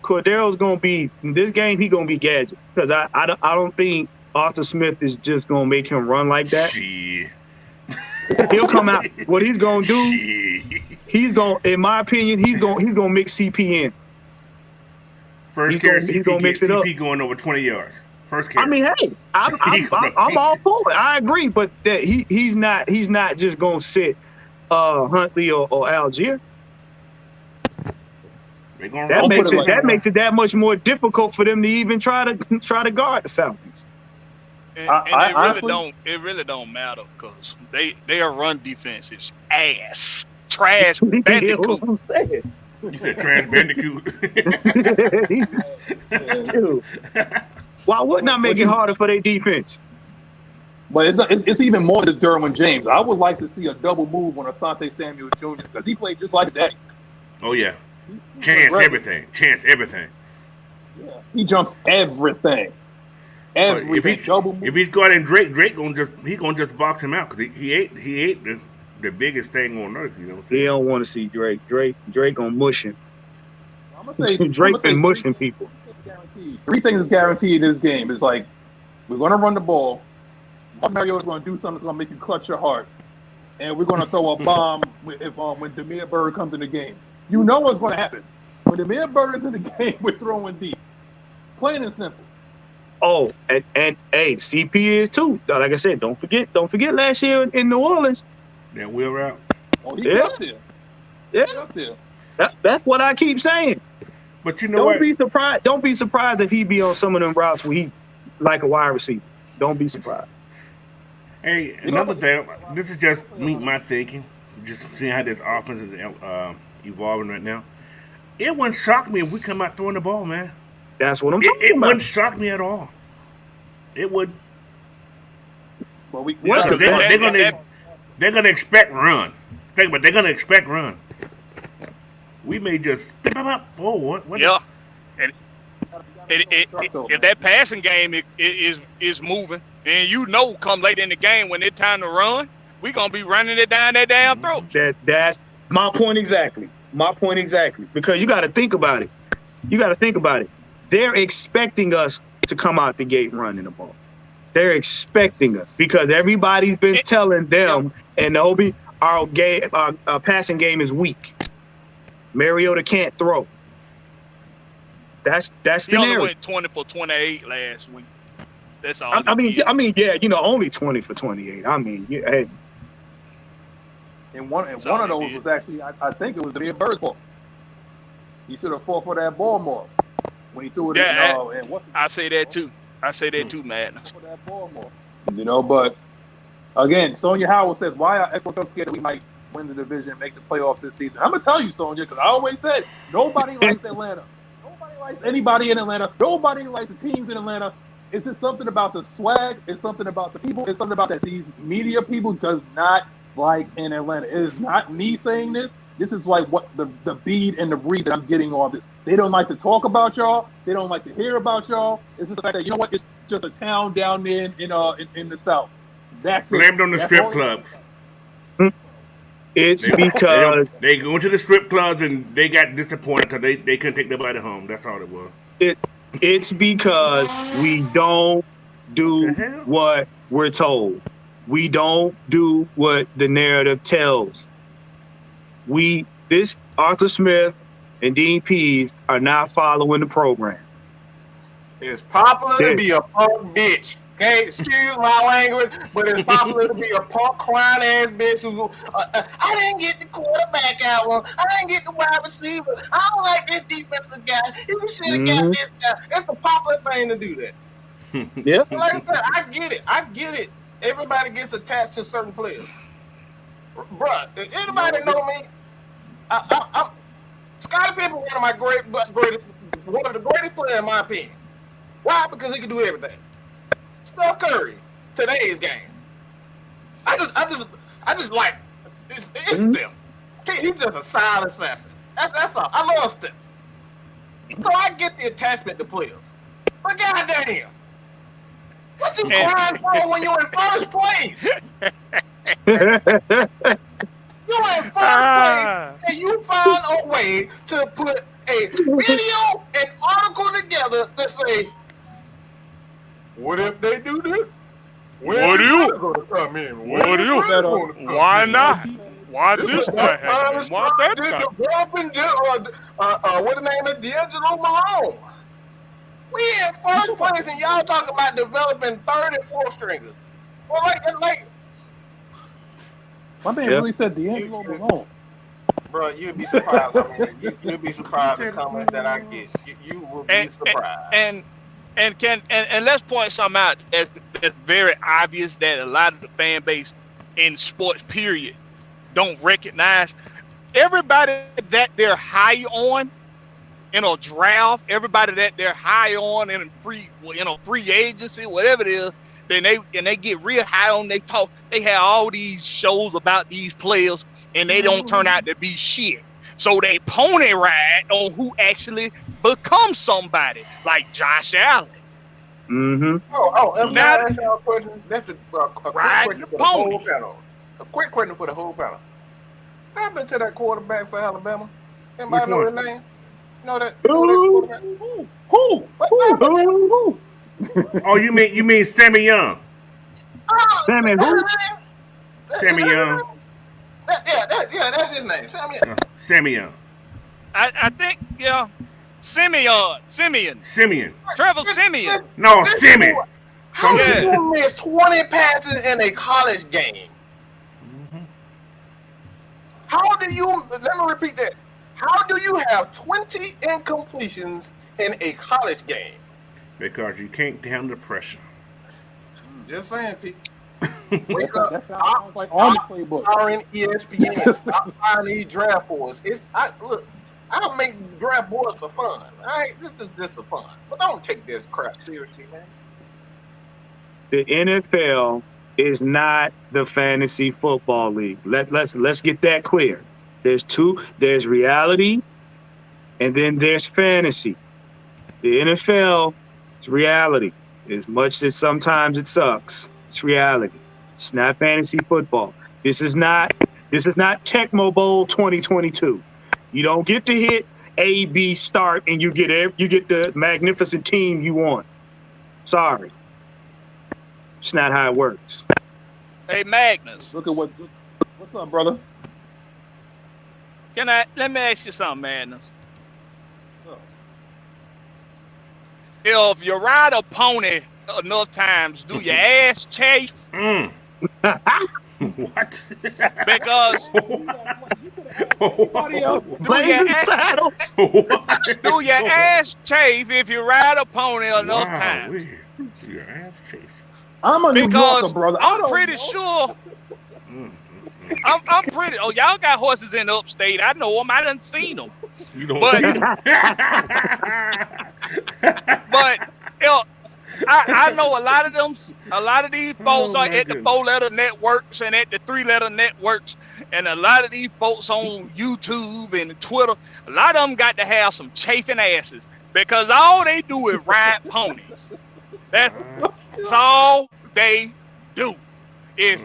Cordarrelle's gonna be in this game. He's gonna be Gadget because I don't think Arthur Smith is just gonna make him run like that. Shit. He'll come out. What he's gonna do? Shit. He's gonna, in my opinion, he's gonna mix CP in. First carry, he's gonna mix it up. CP going over 20 yards. First carry. I mean, hey, I'm all for it. I agree, but that he's not just gonna sit Huntley or Algier. That makes it that much more difficult for them to even try to guard the Falcons. And honestly, it really don't matter because their run defense is ass. Trash bandicoot. You said trash bandicoot. Why wouldn't I make it harder for their defense? But it's even more than Derwin James. I would like to see a double move on Asante Samuel Jr. because he played just like Daddy. Oh yeah, chance everything. Yeah. He jumps everything. If he's guarding Drake gonna just box him out because he ate the biggest thing on earth. You know what I'm saying? They don't want to see Drake. Drake gonna mush him. I'm gonna say Drake been mushing people. Three things is guaranteed in this game. It's like we're gonna run the ball. Mario is gonna do something that's gonna make you clutch your heart, and we're gonna throw a bomb when Demir Bird comes in the game. You know what's gonna happen when Demir Bird is in the game. We're throwing deep, plain and simple. Oh, and hey, CP is too. Like I said, don't forget last year in New Orleans. That wheel route. Oh, he up there. Yeah, He up there. That's what I keep saying. But you know what? Don't be surprised if he be on some of them routes where he like a wide receiver. Don't be surprised. Hey, another thing. This is just my thinking. Just seeing how this offense is evolving right now. It wouldn't shock me if we come out throwing the ball, man. That's what I'm talking about. It wouldn't shock me at all. It would. Well, they're gonna expect run. Think about it, they're gonna expect run. We may just what? Yeah. And if that passing game is moving, and come late in the game when it's time to run, we're gonna be running it down their damn throat. That's my point exactly. Because you got to think about it. They're expecting us to come out the gate running the ball. They're expecting us because everybody's been telling them, and our passing game is weak. Mariota can't throw. That's the He only narrative. went 20 for 28 last week. That's all. I mean, yeah, only 20 for 28. I mean, yeah. Hey. And one of those was actually, I think it was the Bird ball. He should have fought for that ball more when he threw it in. I say that too. Matt. For that ball more. But again, Sonia Howell says, why are Echo so scared that we might win the division and make the playoffs this season? I'm going to tell you, Sonia, because I always said, nobody likes Atlanta. Nobody likes anybody in Atlanta. Nobody likes the teams in Atlanta. It's just something about the swag. It's something about the people. It's something about that these media people does not like in Atlanta. It is not me saying this. This is like what the bead and the breed that I'm getting all this. They don't like to talk about y'all. They don't like to hear about y'all. It's just the fact that, it's just a town down there in the South. That's Blame it on the That's strip all- clubs. It's They because they go into the strip clubs and they got disappointed because they couldn't take nobody home. That's all it was. it's because we don't do What the hell? what we're told. We don't do what the narrative tells. This Arthur Smith and Dean Pease are not following the program. It's popular to be a punk bitch. Okay, excuse my language, but it's popular to be a punk crying ass bitch who I didn't get the quarterback out one. I didn't get the wide receiver. I don't like this defensive guy. You should have got this guy. It's a popular thing to do that. Yeah. Like I said, I get it. Everybody gets attached to certain players. Bruh, if anybody know me, I'm Scottie Pippen, one of the greatest players in my opinion. Why? Because he can do everything. Steph Curry, today's game. I just like it's Steph. He's just a silent assassin. That's all. I love Steph. So I get the attachment to players. But goddamn, what you crying for when you're in first place? You're in first place and you find a way to put a video and article together to say, what if they do this? What do you? Gonna come in? What do you? Why not? Why this guy happen? Why that guy? What the name is D'Angelo Malone? We in first place and y'all talking about developing third and fourth stringers. Well, like My man really said D'Angelo Malone. bro, you'd be surprised. You'd be surprised at the comments that I get. You will be surprised. And let's point something out that's very obvious that a lot of the fan base in sports period don't recognize. Everybody that they're high on in a draft, everybody that they're high on in free agency, whatever it is, then they get real high on. They have all these shows about these players and they don't turn out to be shit. So they pony ride on who actually becomes somebody, like Josh Allen. And Now- that's a question. That's a quick Ride question the for the whole pony. panel. A quick question for the whole panel. What happened to that quarterback for Alabama? Anybody Which know one? his name? Know that quarterback? Who? Oh, you mean Sammy Young? Sammy who? Sammy Young. That's his name. Sammy Young. Sammy Young. I think, Simeon. Simeon. Trevor Simeon. No, Simeon. How Yeah. did you miss 20 passes in a college game? How do you, let me repeat that. How do you have 20 incompletions in a college game? Because you can't handle the pressure. Just saying, Pete. That sounds like Army playbook. Hiring ESPN. Stop buying these draft boards. I don't make draft boards for fun. All right, this is just for fun. But don't take this crap seriously, man. The NFL is not the fantasy football league. Let's get that clear. There's reality and then there's fantasy. The NFL is reality. As much as sometimes it sucks, it's reality. It's not fantasy football. This is not Tecmo Bowl 2022. You don't get to hit A, B, start, and you get the magnificent team you want. Sorry. It's not how it works. Hey, Magnus, Look at what's up, brother? let me ask you something, Magnus. If you ride a pony enough times, do your ass chafe? What? Because Blazing saddles. do your ass chafe if you ride a pony enough Wow, times? weird. Your ass chase. I'm a New Because Yorker, brother. I I'm don't pretty know. sure. I'm pretty. Oh, y'all got horses in upstate. I know them. I done seen them. You don't But- see them. But I know a lot of these folks Oh, are my at the goodness. 4-letter networks and at the 3-letter networks, and a lot of these folks on YouTube and Twitter, a lot of them got to have some chafing asses because all they do is ride ponies. That's all they do is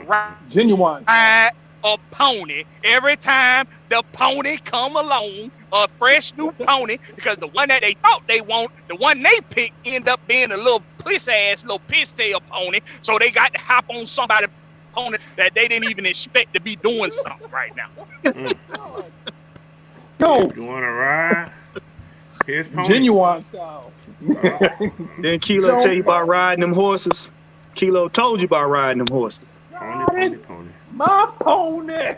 Genuine. ride a pony every time the pony come along, a fresh new pony, because the one that they thought they want, the one they picked, end up being a little piss tail pony. So they got to hop on somebody's pony that they didn't even expect to be doing something right now. Yo, You want to ride? Here's pony. genuine style. Then Kilo tell you about riding them horses. Kilo told you about riding them horses. Pony. My pony.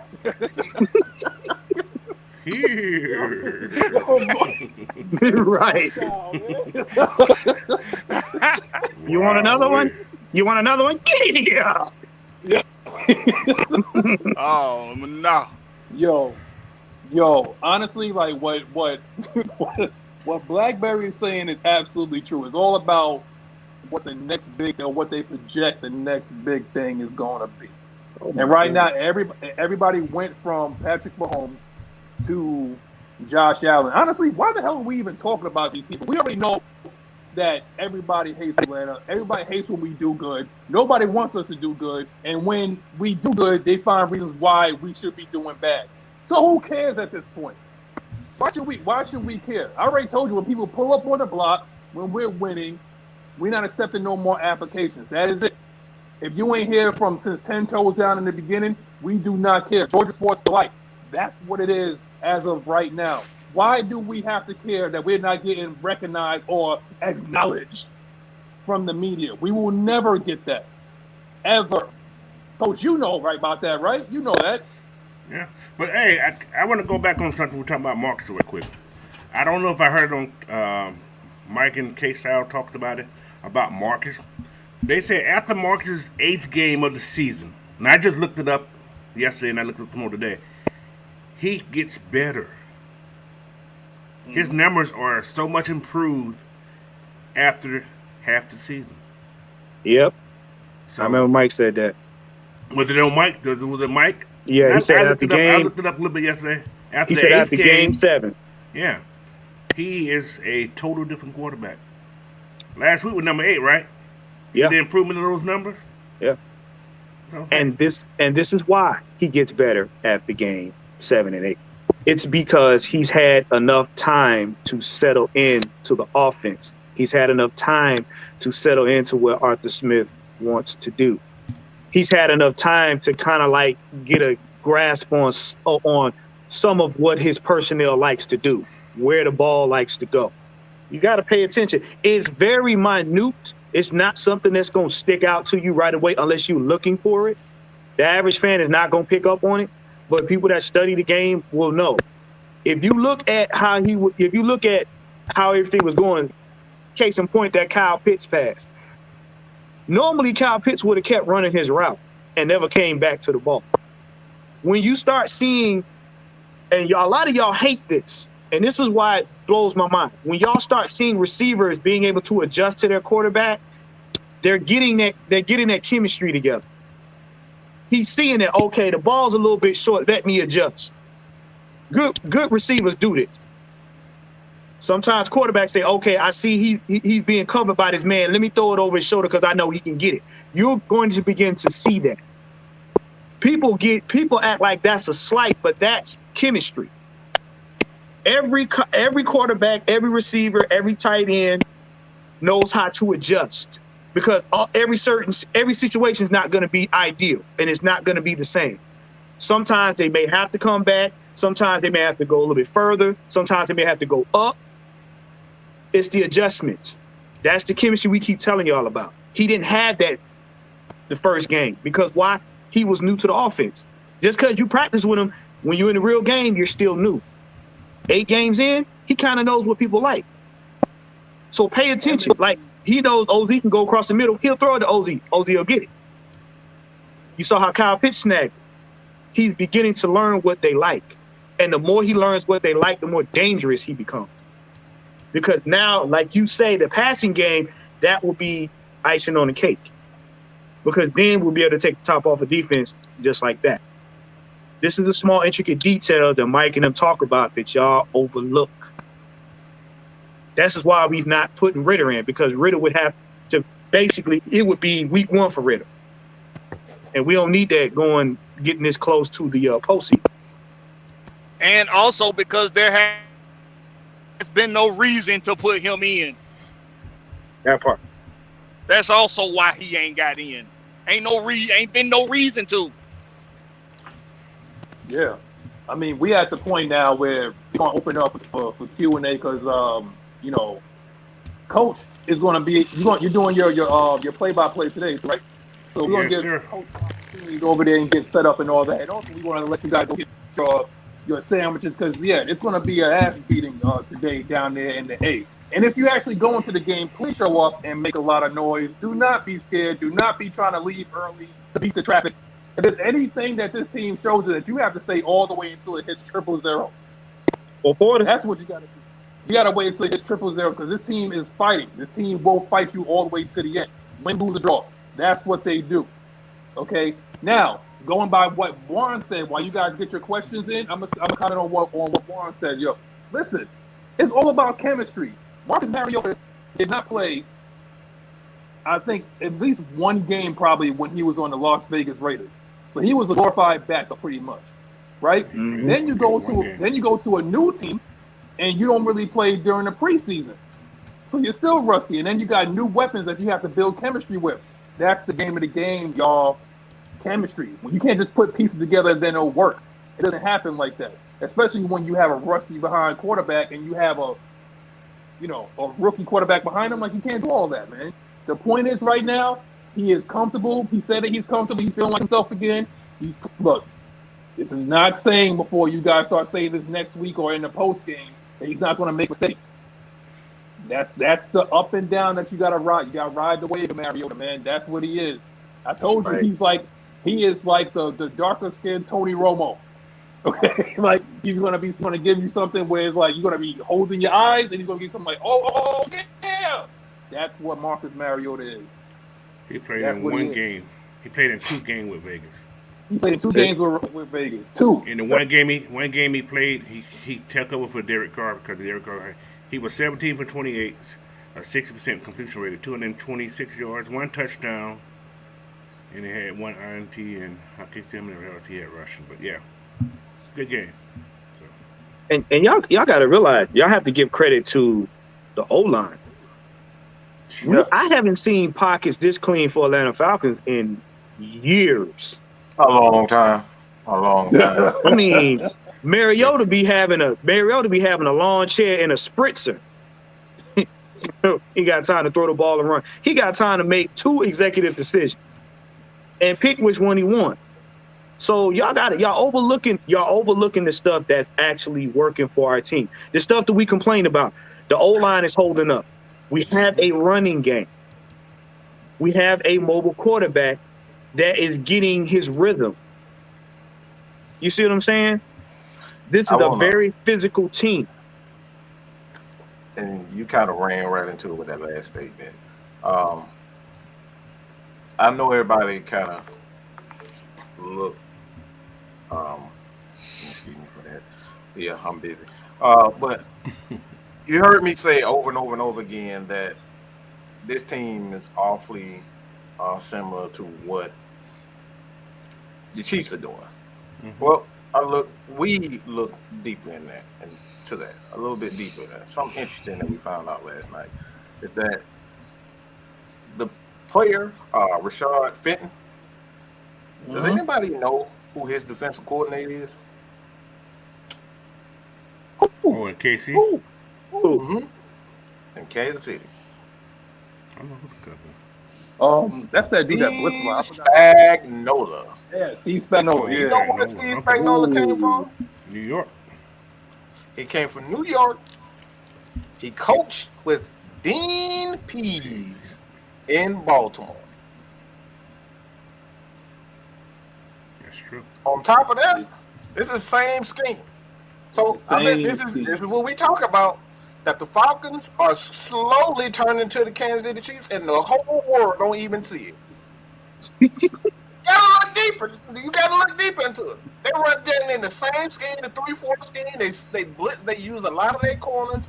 Here. Right. You want another one? You want another one? Get here. Oh no. Yo, honestly, like what BlackBerry is saying is absolutely true. It's all about what the next big, or what they project the next big thing is going to be. And right now, everybody went from Patrick Mahomes to Josh Allen. Honestly, why the hell are we even talking about these people? We already know that everybody hates Atlanta. Everybody hates when we do good. Nobody wants us to do good. And when we do good, they find reasons why we should be doing bad. So who cares at this point? Why should we care? I already told you, when people pull up on the block, when we're winning, we're not accepting no more applications. That is it. If you ain't here since 10 toes down in the beginning, we do not care. Georgia sports for life. That's what it is as of right now. Why do we have to care that we're not getting recognized or acknowledged from the media? We will never get that. Ever. Coach, you know right about that, right? You know that. Yeah. But hey, I want to go back on something we're talking about Marcus real quick. I don't know if I heard on Mike and K-Style talked about it, about Marcus. They said after Marcus' 8th game of the season, and I just looked it up yesterday and I looked it up more today, he gets better. His numbers are so much improved after half the season. Yep. So, I remember Mike said that. Was it on Mike? Was it Mike? Yeah, he said after game. I looked it up a little bit yesterday. After He the said 8th after game 7. Yeah. He is a total different quarterback. Last week was number 8, right? See Yeah. the improvement of those numbers? Yeah. So, And this is why he gets better after game 7 and 8. It's because he's had enough time to settle into the offense. He's had enough time to settle into what Arthur Smith wants to do. He's had enough time to kind of like get a grasp on some of what his personnel likes to do, where the ball likes to go. You got to pay attention. It's very minute. It's not something that's going to stick out to you right away unless you're looking for it. The average fan is not going to pick up on it, but people that study the game will know. If you look at how everything was going, case in point, that Kyle Pitts pass. Normally, Kyle Pitts would have kept running his route and never came back to the ball. When you start seeing, and a lot of y'all hate this, and this is why it blows my mind. When y'all start seeing receivers being able to adjust to their quarterback, they're getting that chemistry together. He's seeing that, okay, the ball's a little bit short, let me adjust. Good receivers do this. Sometimes quarterbacks say, okay, I see he's being covered by this man. Let me throw it over his shoulder because I know he can get it. You're going to begin to see that. People act like that's a slight, but that's chemistry. Every quarterback, every receiver, every tight end knows how to adjust because every situation is not going to be ideal and it's not going to be the same. Sometimes they may have to come back. Sometimes they may have to go a little bit further. Sometimes they may have to go up. It's the adjustments. That's the chemistry we keep telling y'all about. He didn't have that the first game because why? He was new to the offense. Just because you practice with him, when you're in the real game, you're still new. 8 games in, he kind of knows what people like. So pay attention. Like, he knows OZ can go across the middle. He'll throw it to OZ. OZ will get it. You saw how Kyle Pitts snagged. He's beginning to learn what they like. And the more he learns what they like, the more dangerous he becomes. Because now, like you say, the passing game, that will be icing on the cake. Because then we'll be able to take the top off of defense just like that. This is a small, intricate detail that Mike and them talk about that y'all overlook. This is why we've not putting Ritter in, because Ritter would have to basically it would be week 1 for Ritter. And we don't need that getting this close to the postseason. And also because there has been no reason to put him in. That part. That's also why he ain't got in. Ain't been no reason to. Yeah, I mean, we at the point now where we're gonna open up for Q&A because you know, Coach is gonna be you're doing your play-by-play today, right? So we're gonna Yes, get sir. Coach over there and get set up and all that. And also, we want to let you guys go get your sandwiches because it's gonna be an ass beating today down there in the A. And if you actually go into the game, please show up and make a lot of noise. Do not be scared. Do not be trying to leave early to beat the traffic. If there's anything that this team shows you that you have to stay all the way until it hits 0-0. Or Porter. That's what you got to do. You got to wait until it hits 0-0 because this team is fighting. This team will fight you all the way to the end. Win, lose, or draw. That's what they do. Okay? Now, going by what Warren said, while you guys get your questions in, I'm kind of on what Warren said. Yo, listen, it's all about chemistry. Marcus Mariota did not play, I think, at least one game probably when he was on the Las Vegas Raiders. So he was a glorified backup pretty much, right? Mm-hmm. Then you go to a new team, and you don't really play during the preseason, so you're still rusty. And then you got new weapons that you have to build chemistry with. That's the game of the game, y'all. Chemistry. When you can't just put pieces together and then it'll work. It doesn't happen like that, especially when you have a rusty behind quarterback and you have a rookie quarterback behind him. Like, you can't do all that, man. The point is, right now, he is comfortable. He said that he's comfortable. He's feeling like himself again. Look, this is not saying before you guys start saying this next week or in the post game that he's not going to make mistakes. That's the up and down that you got to ride. You got to ride the wave of Mariota, man. That's what he is. I told you, Right. he is like the darker skinned Tony Romo. Okay, like he's gonna give you something where it's like you're gonna be holding your eyes, and he's gonna give something like, oh yeah. That's what Marcus Mariota is. He played in one game. He played in 2 games with Vegas. He played in 2 games with Vegas. 2. In the one game he played, he took over for Derek Carr because Derek Carr, he was 17 for 28, a 60% completion rate, 226 yards, 1 touchdown, and he had 1 INT, and I can't see how many else he had rushing. But yeah, good game. So. And y'all got to realize, y'all have to give credit to the O-line. Yeah. I haven't seen pockets this clean for Atlanta Falcons in years. A long time. I mean, Mariota be having a lawn chair and a spritzer. He got time to throw the ball and run. He got time to make 2 executive decisions and pick which one he wants. So y'all overlooking the stuff that's actually working for our team. The stuff that we complain about. The O-line is holding up. We have a running game. We have a mobile quarterback that is getting his rhythm. You see what I'm saying? This is a very physical team. And you kind of ran right into it with that last statement. I know everybody kind of look. Excuse me for that. Yeah, I'm busy. But you heard me say over and over and over again that this team is awfully similar to what the Chiefs are doing. Mm-hmm. Well, we look deeper in that and to that, a little bit deeper in that. Something interesting that we found out last night is that the player, Rashad Fenton, does anybody know who his defensive coordinator is? Oh, in KC? Mm-hmm. In Kansas City. I don't know who's coming. That's that dude that blitzed. Spagnola. Yeah, Steve Spagnola. You know where Steve Spagnola came from? New York. He came from New York. He coached with Dean Pease in Baltimore. That's true. On top of that, it's the same scheme. So I mean, this is what we talk about. That the Falcons are slowly turning to the Kansas City Chiefs, and the whole world don't even see it. You gotta look deeper. You gotta look deeper into it. They run down in the same scheme, the 3-4 scheme. They blitz. They use a lot of their corners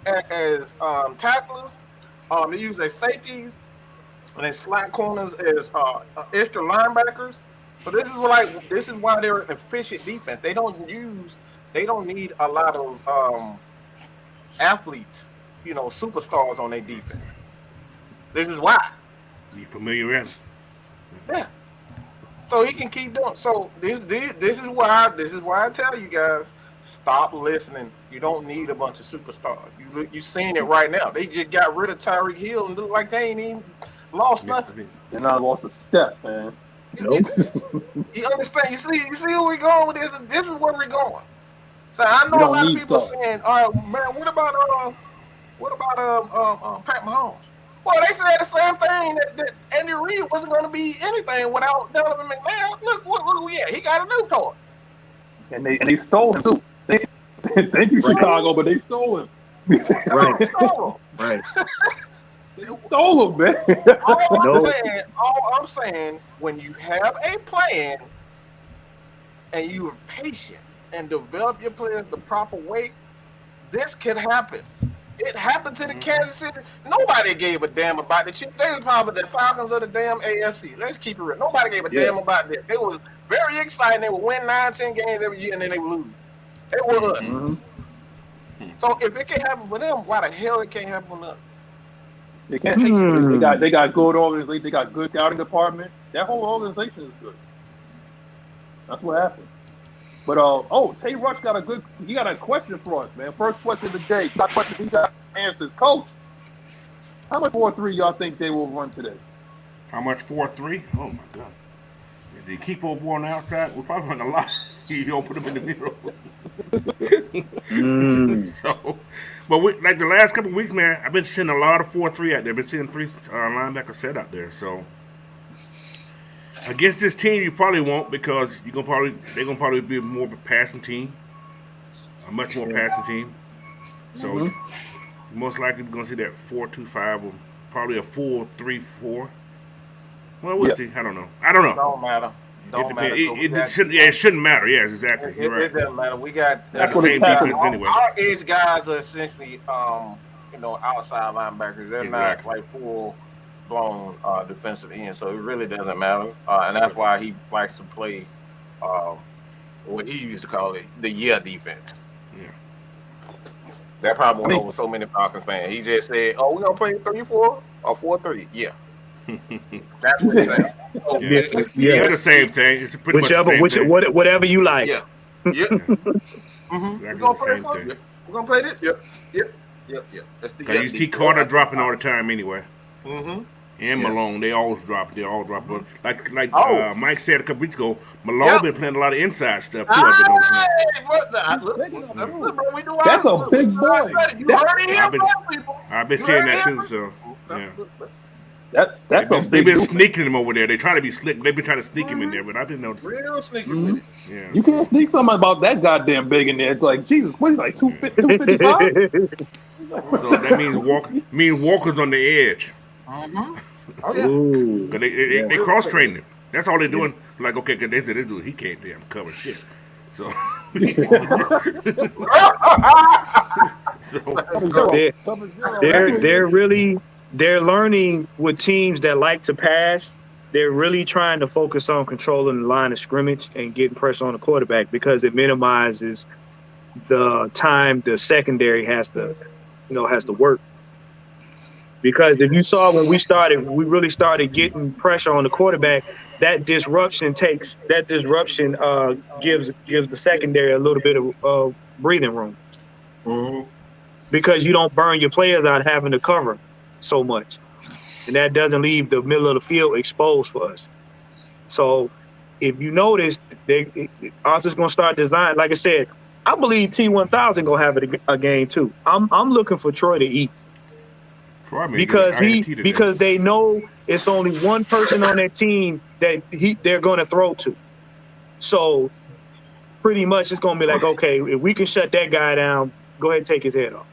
as tacklers. They use their safeties and they slot corners as extra linebackers. So this is why they're an efficient defense. They don't need a lot of athletes, superstars on their defense. This is why. Be familiar. Yeah. So he can keep doing. So this is why I tell you guys, stop listening. You don't need a bunch of superstars. You seen it right now. They just got rid of Tyreek Hill and look like they ain't even lost nothing. They're not lost a step, man. Nope. You understand? You see where we're going with this? This is where we're going. So I know a lot of people saying, all right, man, what about Pat Mahomes? Well, they said the same thing that Andy Reid wasn't going to be anything without Donovan McNabb. Look who he had. He got a new toy. And they stole him too. Thank you, Chicago, but they stole him. Right. Right. They stole him, man. All I'm saying, when you have a plan and you are patient and develop your players the proper way, this can happen. It happened to the Kansas City. Nobody gave a damn about the Chiefs. They was probably the Falcons of the damn AFC. Let's keep it real. Nobody gave a damn about that. They was very exciting. They would win 9-10 games every year, and then they would lose. It was us. Mm-hmm. So if it can happen for them, why the hell it can't happen for us? They can't. They got good organization. They got good scouting department. That whole organization is good. That's what happened. But Tay Rush got a question for us, man. First question of the day. Got question he got answers. Coach, how much 4-3 y'all think they will run today? How much 4-3? Oh my God! If they keep old boy on the outside, we'll probably run a lot. You don't put them in the middle. So, but like the last couple of weeks, man, I've been seeing a lot of 4-3 out there. I've been seeing 3 linebackers set out there. So against this team, you probably won't because they're gonna probably be more of a passing team, a much more passing team. So most likely we're gonna see that 4-2-5 or probably a 4-3-4. Well, we'll see. I don't know. It don't matter. It shouldn't matter. Yes, exactly. You're right. It doesn't matter. We got the same defense anyway. Our edge guys are essentially, outside linebackers. They're not like full-blown defensive ends, so it really doesn't matter. And that's why he likes to play what he used to call it the defense. Yeah. That probably went over so many Falcons fans. He just said, "Oh, we're gonna play 3-4 or 4-3." Yeah. That's what he's saying. Yeah, the same thing. It's pretty much the same thing. Whatever you like. Yeah. We're gonna play it. We're gonna play it. Yep. Because you see Carter dropping all the time anyway. And Malone, they always drop. They all drop. Like Mike said a couple weeks ago, Malone been playing a lot of inside stuff too. That's a big boy. I've been seeing that too. So yeah. They've been sneaking him over there. They try to be slick. They've been trying to sneak him in there, but I've been noticing. Real sneaky with it. Yeah. You can't sneak something about that goddamn big in there. It's like Jesus, what is it, like 255? So that means Walker's on the edge. Oh yeah. Cause they cross training him. That's all they're doing. Like okay, cause they said this dude he can't damn cover shit. So they're learning with teams that like to pass. They're really trying to focus on controlling the line of scrimmage and getting pressure on the quarterback because it minimizes the time the secondary has to work. Because if you saw when we really started getting pressure on the quarterback, that disruption gives the secondary a little bit of breathing room. Because you don't burn your players out having to cover so much. And that doesn't leave the middle of the field exposed for us. So if you notice, Arthur's going to start design. Like I said, I believe T1000 going to have a game too. I'm looking for Troy to eat. Because they know it's only one person on that team that they're going to throw to. So pretty much it's going to be like, okay, if we can shut that guy down, go ahead and take his head off.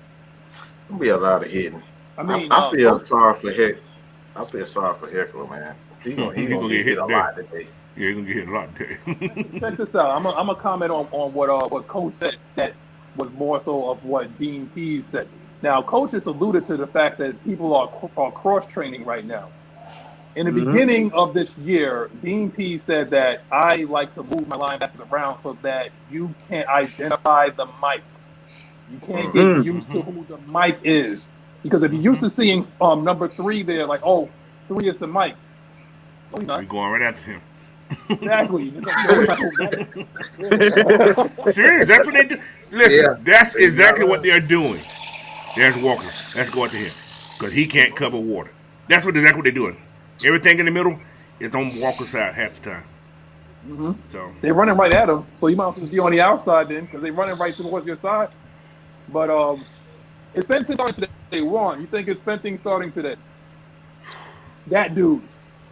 There'll be a lot of hitting. I mean, I feel sorry for Heckler, man. He's gonna get hit a lot today. Yeah, he's gonna get hit a lot today. Check this out. I'm gonna comment on what Coach said. That was more so of what Dean Pease said. Now, Coach has alluded to the fact that people are cross training right now. In the Mhm. beginning of this year, Dean P said that I like to move my linebackers around so that you can identify the Mike. You can't get Mm. used to who the Mike is. Because if you're used to seeing number 3 there, like, oh, 3 is the Mike. No, he's not. We going right after him. Exactly. Yeah. Serious, that's what they do. Listen, Yeah. that's exactly what they're doing. There's Walker. Let's go after him because he can't cover water. That's exactly what they're doing. Everything in the middle is on Walker's side half the time. Mm-hmm. So They're running right at him, so you might as well be on the outside then, because they're running right towards your side. But is Fenton starting today? Ron, you think it's Fenton starting today? That dude.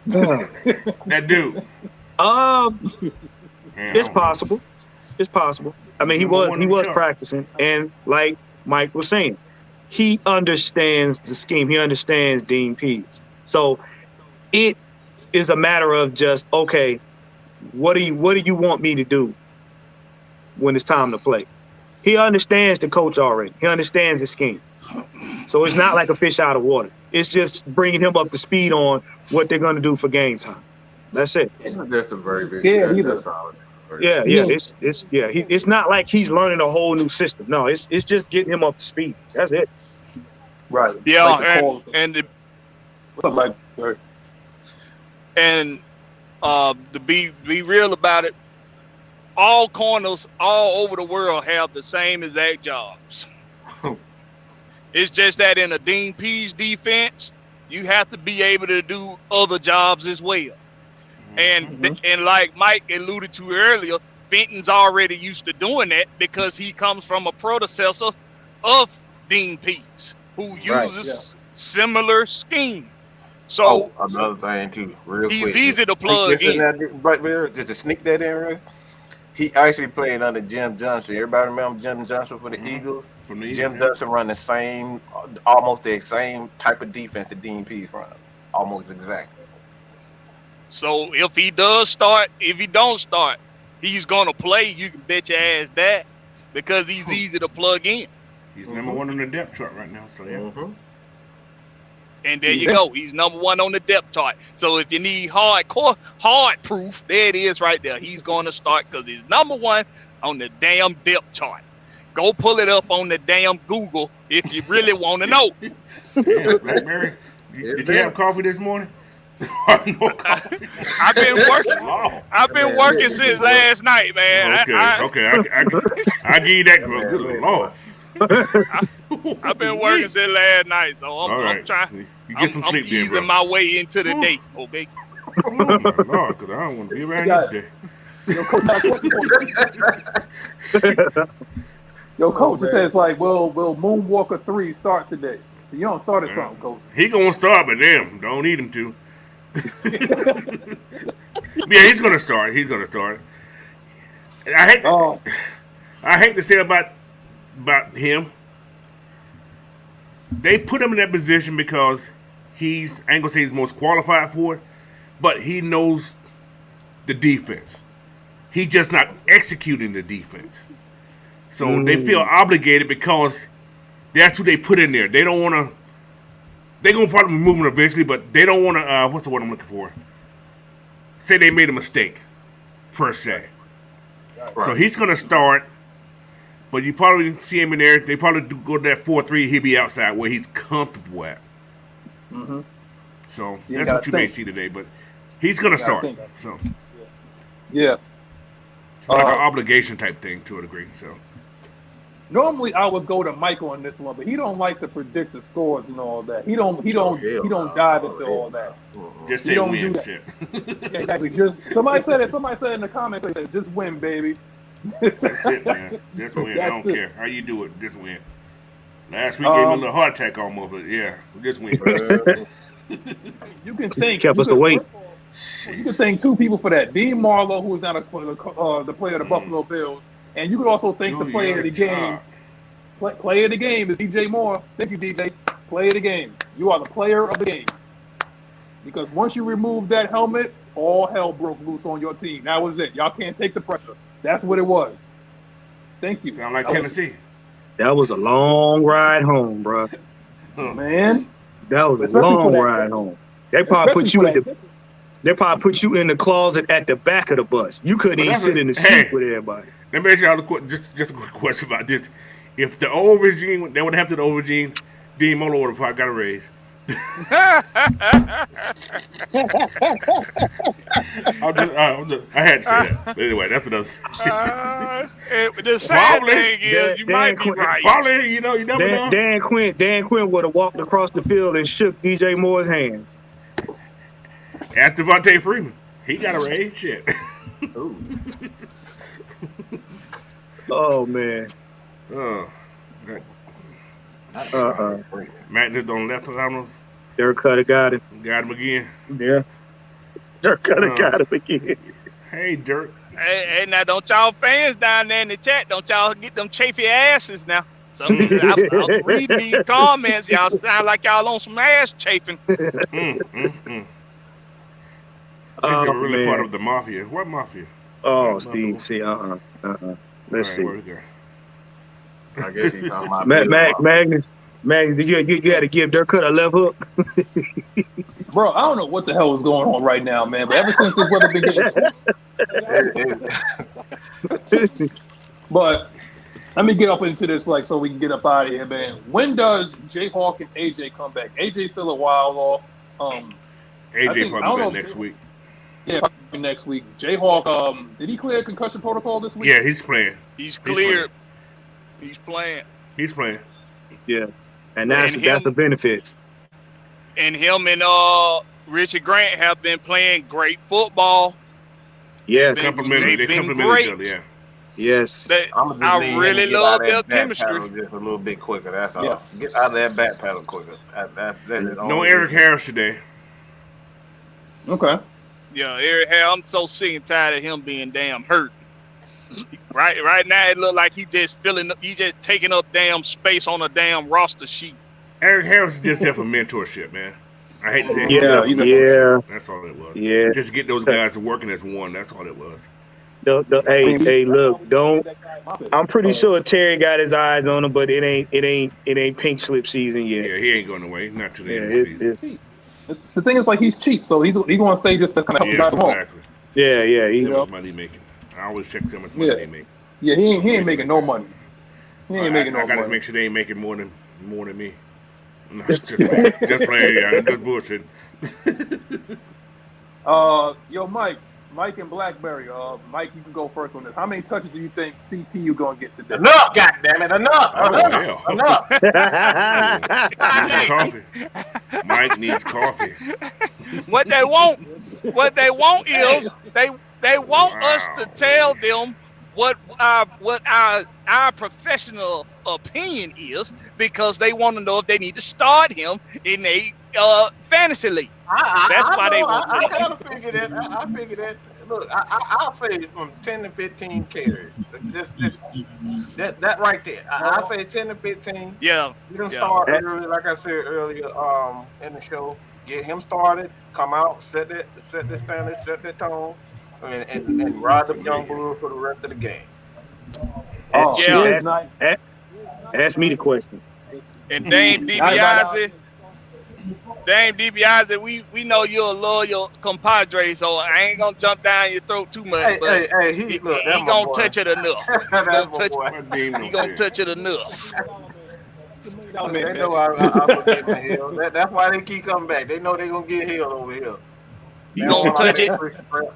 that dude. Man, It's possible. It's possible. I mean, he was practicing, and like Mike was saying, he understands the scheme. He understands Dean Pease. So it is a matter of just, okay, what do you want me to do when it's time to play? He understands the coach already. He understands his scheme. So it's not like a fish out of water. It's just bringing him up to speed on what they're going to do for game time. That's it. That's a very big. Yeah, That's solid. Yeah. It's not like he's learning a whole new system. No, it's just getting him up to speed. That's it. Right. Yeah, Like what's up, Mike? Right. And to be real about it, all corners all over the world have the same exact jobs. It's just that in a Dean Pease defense, you have to be able to do other jobs as well. And like Mike alluded to earlier, Fenton's already used to doing that because he comes from a predecessor of Dean Pease, who uses similar scheme. So another thing too, real he's quick. easy to plug in. Right there, just to sneak that in, real. He actually played under Jim Johnson. Everybody remember Jim Johnson for the Eagles? From the Jim Johnson run the same, almost the same type of defense that Dean Pease run, almost exactly. So if he does start, if he don't start, he's gonna play. You can bet your ass that because he's easy to plug in. He's number 1 on the depth chart right now. So yeah. And there you go. He's number 1 on the depth chart. So if you need hard proof, there it is right there. He's going to start because he's number 1 on the damn depth chart. Go pull it up on the damn Google if you really want to know. Yeah, Blackberry. Did you have coffee this morning? No coffee. I've been working. I've been working since last night, man. Okay. I give you that, bro. Good Lord. I've been working since last night, so I'm trying. You get some sleep, I'm then, easing bro. my way into the day, okay? Oh my Lord, because I don't want to be around you today. Yo, coach, it says like, will Moonwalker 3 start today? So you don't start at something, coach. He gonna start, but damn, don't need him to. Yeah, he's gonna start. And I hate to say about him. They put him in that position because I ain't gonna say he's most qualified for it, but he knows the defense. He's just not executing the defense. So they feel obligated because that's who they put in there. They don't want to. They're gonna probably move him eventually, but they don't want to. What's the word I'm looking for? Say they made a mistake, per se. Right. So he's gonna start. But you probably see him in there. They probably do go to that 4-3. He'll be outside where he's comfortable at. So that's what you may see today. But he's going to start. So yeah. It's like an obligation type thing to a degree. So normally I would go to Michael on this one, but he don't like to predict the scores and all that. He don't dive into all that. Just say win. Shit. Yeah, exactly. Just somebody said in the comments. They said just win, baby. That's it, man. Just win. I don't care how you do it. Just win. Last week gave me a little heart attack almost, but yeah, just win. You can thank. Kept us awake. You can thank 2 people for that. Dean Marlowe, who is now the player of the Buffalo Bills, and you could also thank the player of the game. Player of the game is DJ Moore. Thank you, DJ. Player of the game. You are the player of the game. Because once you remove that helmet, all hell broke loose on your team. That was it. Y'all can't take the pressure. That's what it was. Thank you. Sound like Tennessee. That was a long ride home, bro. Man. That was a long ride home. They probably put Especially you for in they probably put you in the closet at the back of the bus. You couldn't even sit in the seat with everybody. Let me ask y'all just a quick question about this. If the old regime, that would happen to the old regime, Dean Molo would have probably got a raise. I had to say that. But anyway, that's another. The sad Probably. thing is, you might be right. Probably, you never know. Dan Quinn would have walked across the field and shook DJ Moore's hand. Ask Devontae Freeman. He got a raise. Shit. Oh man. Matt just on left liners. Dirk Cutter got it. Got him again. Yeah. Dirk Cutter got him again. Hey, Dirk. Hey, now don't y'all fans down there in the chat, don't y'all get them chafy asses now. So I was reading these comments. Y'all sound like y'all on some ass chafing. This is really part of the mafia. What mafia? Oh, see. Let's see. Where we go? I guess he's talking about Magnus, you got to give Dirk Cutter a left hook. Bro, I don't know what the hell is going on right now, man. But ever since this weather began, but let me get up into this, like, so we can get up out of here, man. When does Jayhawk and AJ come back? AJ's still a while off. AJ probably back next week. Yeah, probably next week. Jayhawk, did he clear concussion protocol this week? Yeah, he's playing. He's cleared. He's playing. He's playing. Yeah, and that's the benefit. And him and Richard Grant have been playing great football. Yes, they complement each other. Yeah. Yes. I really love their chemistry. Just a little bit quicker. That's all. Yeah. Get out of that back pedal quicker. That's no Eric Harris today. Okay. Yeah, Eric Harris. I'm so sick and tired of him being damn hurt. Right now, it look like he just taking up damn space on a damn roster sheet. Eric Harris is just there for mentorship, man. I hate to say it. Yeah. That's all it was. Yeah. Just get those guys working as one. That's all it was. Hey, look, don't. I'm pretty sure Terry got his eyes on him, but it ain't pink slip season yet. Yeah, he ain't going away. Not to the end of the season. The thing is, like, he's cheap, so he's going to stay just to kind of help the guys exactly. home. Yeah. How much money he making? I always check how much money they make. Yeah, he ain't making no money. He ain't making no money. I gotta make sure they ain't making more than me. No, just playing. Yeah, just bullshit. Yo, Mike and Blackberry. Mike, you can go first on this. How many touches do you think CPU gonna get today? Enough, goddammit, enough. Coffee. Mike needs coffee. What they want is they want us to tell them what our professional opinion is, because they want to know if they need to start him in a fantasy league. That's why they want to. I gotta figure that. I figure that. Look, I'll say from 10 to 15 carries. That right there. I'll say 10 to 15. Yeah. You can start early, like I said earlier in the show. Get him started. Come out. Set the standard. Set the tone. And ride the young bull for the rest of the game. Ask me the question. And Dame DiBiase, we know you're a loyal compadre, so I ain't gonna jump down your throat too much. He gonna touch it enough. He gonna touch it enough. They know I'm getting the hill. That's why they keep coming back. They know they gonna get healed over here. He gonna touch it.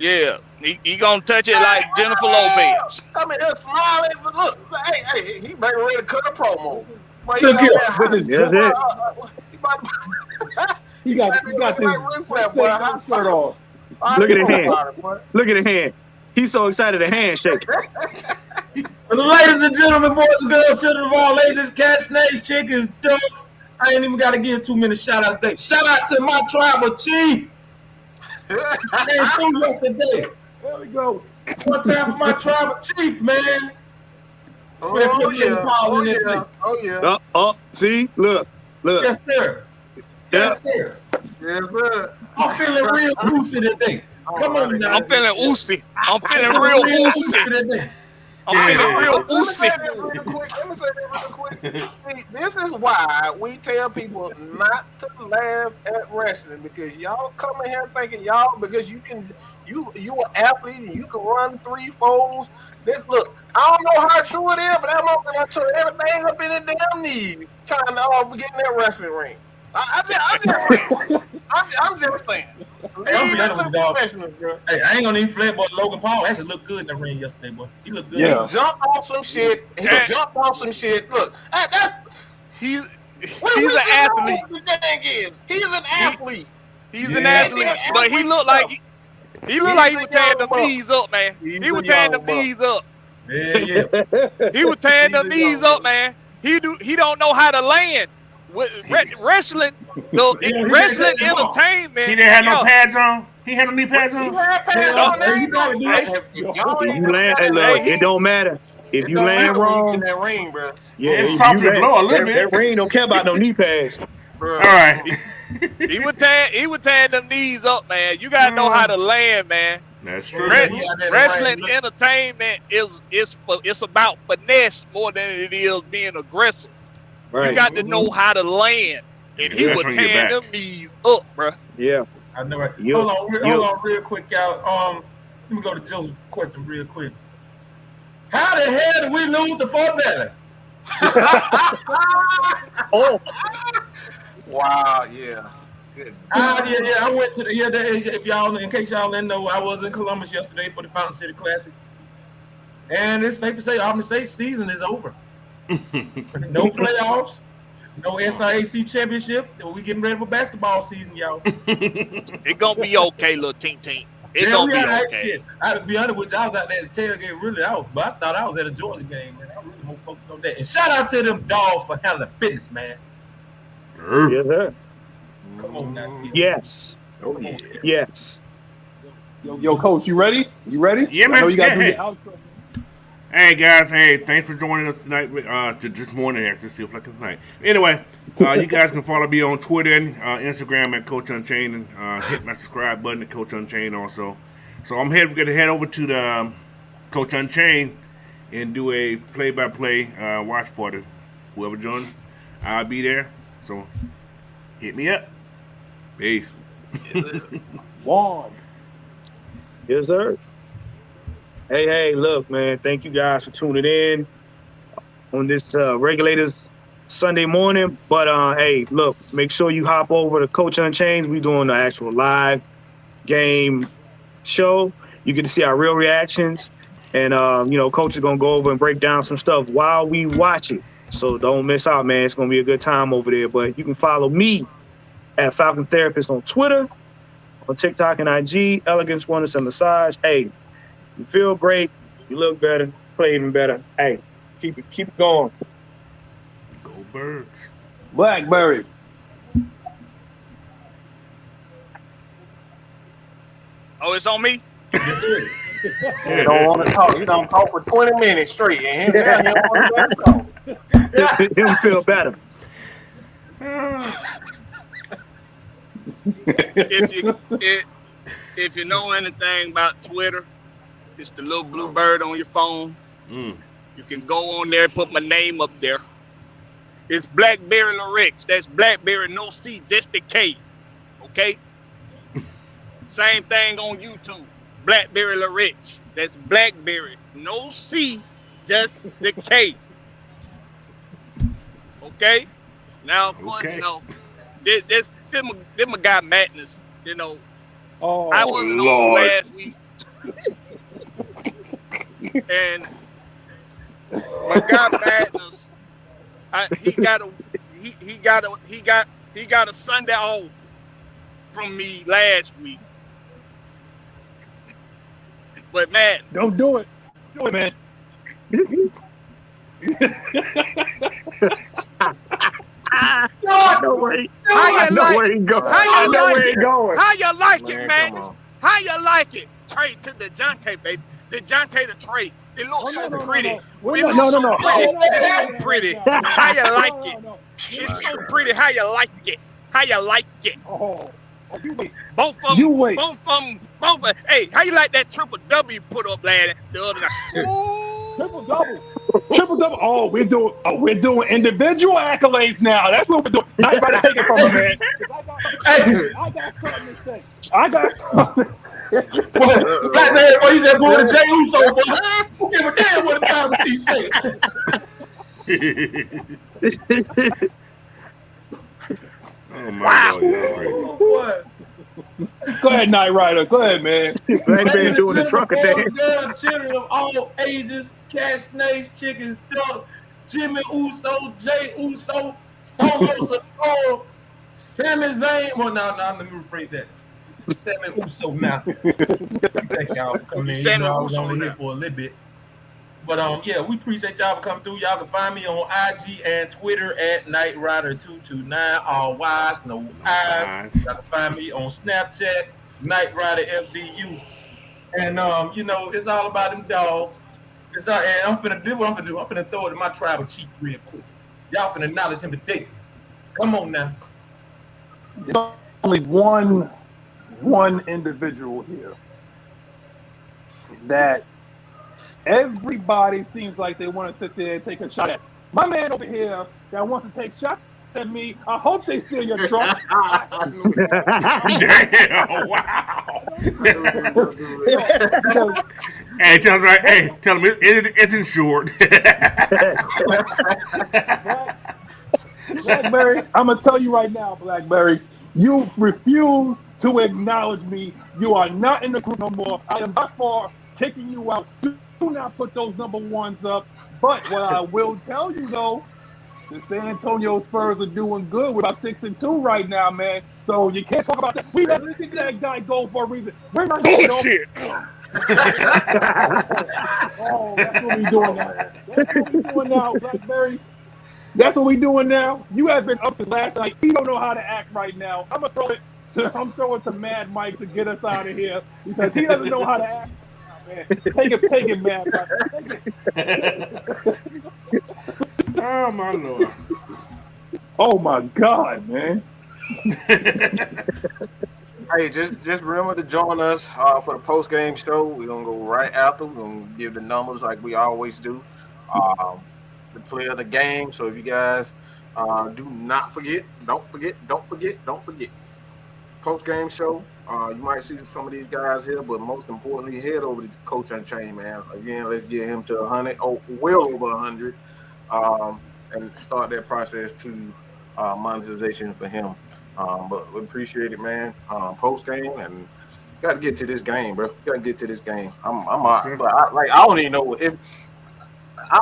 Yeah, he gonna touch it like Jennifer Lopez. Come here, smiling. Look, hey, he better ready to cut a promo. Look here, with his he got this shirt off. Look at his hand. Look at his hand. He's so excited, a handshake. Ladies and gentlemen, boys and girls, children of all ages, cats, snakes, chickens, ducks. I ain't even got to give 2 minutes shout out today. Shout out to my tribal chief. I didn't see yesterday. There we go. One time for my tribal chief, man. Oh yeah. See, look. Yes, sir. Yes, sir. Yes, sir. I'm feeling real juicy today. Come on now. I'm feeling oozy. I'm feeling real oozy today. I'm feeling real Let me say oozy. this real quick. See, this is why we tell people not to laugh at wrestling because y'all come in here thinking y'all because you an athlete and you can run 3-4s. Look, I don't know how true it is, but I'm gonna turn everything up in the damn knees trying to get in that wrestling ring. I'm just saying. I'm Leave be it honest to with y'all. professionals, bro. Hey, I ain't gonna even flat, but Logan Paul actually looked good in the ring yesterday, boy. He looked good. Yeah. He jumped off some shit. Look, He's what an we should know athlete. what the thing is. He's an athlete. He's an Yeah. athlete, but he looked like he was tearing them young buck. knees up, man. He's He was a tearing young them knees up. Yeah. He was tearing He's them a knees young up, man. He don't know how to land. Wrestling, Yeah, wrestling he can't entertainment. He didn't have no yo, pads on. He had no knee pads He on. had pants Yeah, on there. he probably did. If y'all If ain't you never land, got hey, in look, that it don't matter. If it you don't land matter when you wrong, get in that ring, bro. yeah, It's if soft you to the blow a little that bit. ring don't care about no knee pads. Bro. All right. he was tearing them knees up, man. You gotta know how to land, man. That's true. Wrestling entertainment it's about finesse more than it is being aggressive. Right. You got to know how to land, and he was Especially on your tearing back. them knees up, bro. Yeah. I know it. You- Hold on, real quick, y'all. Let me go to Joe's question real quick. How the hell did we lose the fourth battle? Oh, Wow, yeah. Good. Yeah. I went to if y'all, in case y'all didn't know, I was in Columbus yesterday for the Fountain City Classic, and it's safe to say our mistake season is over. No playoffs, no SIAC championship. We getting ready for basketball season, y'all. It gonna be okay, little ting. It's gonna be okay. To be honest with you, I was out there at the tailgate really out, but I thought I was at a Georgia game, man. I really more focused on that. And shout out to them dogs for handling business, man. yes, sir. Come on now. Yes. Oh, yeah. Yes. Yo, Coach, you ready? You ready? Yeah, man. I know you got to Yeah, do hey. your outro. Hey guys, thanks for joining us tonight. To this morning, actually, still like tonight. Anyway, you guys can follow me on Twitter and Instagram at Coach Unchained, and hit my subscribe button at Coach Unchained also. So I'm going to head over to the Coach Unchained and do a play-by-play watch party. Whoever joins, I'll be there. So hit me up. Peace. One. Yes, sir. Hey, look, man, thank you guys for tuning in on this Regulators Sunday morning. But, hey, look, make sure you hop over to Coach Unchained. We're doing the actual live game show. You get to see our real reactions. And, Coach is going to go over and break down some stuff while we watch it. So don't miss out, man. It's going to be a good time over there. But you can follow me at Falcon Therapist on Twitter, on TikTok and IG, Elegance Wellness and Massage. Hey, you feel great, you look better, play even better. Hey, keep it going. Go Birds. Blackberry. Oh, it's on me? You don't want to talk. You don't talk for 20 minutes straight, and now you don't want to talk. He'll feel better. If you know anything about Twitter, it's the little blue bird on your phone. Mm. You can go on there and put my name up there. It's Blackberry Larix. That's Blackberry, no C, just the K. Okay? Same thing on YouTube. Blackberry Larix. That's Blackberry, no C, just the K. Okay? Now, of course, Okay. this my guy Madness. Oh, I wasn't Lord. on last week. And my guy Madness, he got a Sunday off from me last week. But man, Don't do it. Do it, man. I know where he going. How you like Man, it, come Madness? on. How you like it? Trey to the Jonte, baby. The Jonte to Trey. It looks so pretty. It looks so pretty. It's so pretty. How you like it? It's so pretty. How you like it? How you like it? Oh, you wait. Both of You them. wait. Both of them. Hey, how you like that triple W put up last the other night? Ooh. Triple double. Triple double. Oh, we're doing individual accolades now. That's what we're doing. Now you better take it from me, man. I got something to say. Black man, boy, you said going to Jay Uso, boy. Who give a damn what the Tribal Chief said? Oh my God, y'all crazy. Boy. Go ahead, Knight Rider. Go ahead, man. Black man doing the trucker dance. Girls, children of all ages, Cash Nays, chickens, ducks, Jimmy Uso, Jay Uso, Solo Socorro, Sami Zayn. Well, no, let me rephrase that. Sami Uso now. Thank y'all for coming in. You know, I was only here for a little bit. But yeah, we appreciate y'all for coming through. Y'all can find me on IG and Twitter at KnightRider229. All Y's, no I's. Y'all can find me on Snapchat, KnightRiderFDU. And you know, it's all about them dogs. And I'm finna do what I'm finna do. I'm finna throw it to my tribal chief real quick. Y'all finna acknowledge him today. Come on now. There's only one individual here that everybody seems like they want to sit there and take a shot at. My man over here that wants to take shots at me, I hope they steal your truck. Damn! Wow! Hey, tell him right. Hey, tell him it's insured. Blackberry, I'm gonna tell you right now, Blackberry, you refuse to acknowledge me. You are not in the group no more. I am by far kicking you out. Do not put those number ones up. But what I will tell you though, the San Antonio Spurs are doing good. We're about 6-2 right now, man. So you can't talk about that. We let that guy go for a reason. We're not going to Bullshit. Oh, that's what we doing now. That's what we doing now, Blackberry. That's what we doing now. You have been up since last night. You don't know how to act right now. I'm throwing to Mad Mike to get us out of here because he doesn't know how to act. Man. Take it, man. Oh my Lord. Oh my God, man. Hey, just remember to join us for the post game show. We're gonna go right after. We're gonna give the numbers like we always do. The play of the game. So if you guys do not forget, don't forget. Post game show. You might see some of these guys here, but most importantly, head over to Coach Unchained, man. Again, let's get him to 100, well over 100, and start that process to monetization for him. But we appreciate it, man. Post game, and got to get to this game, bro. Got to get to this game. I'm I don't even know if I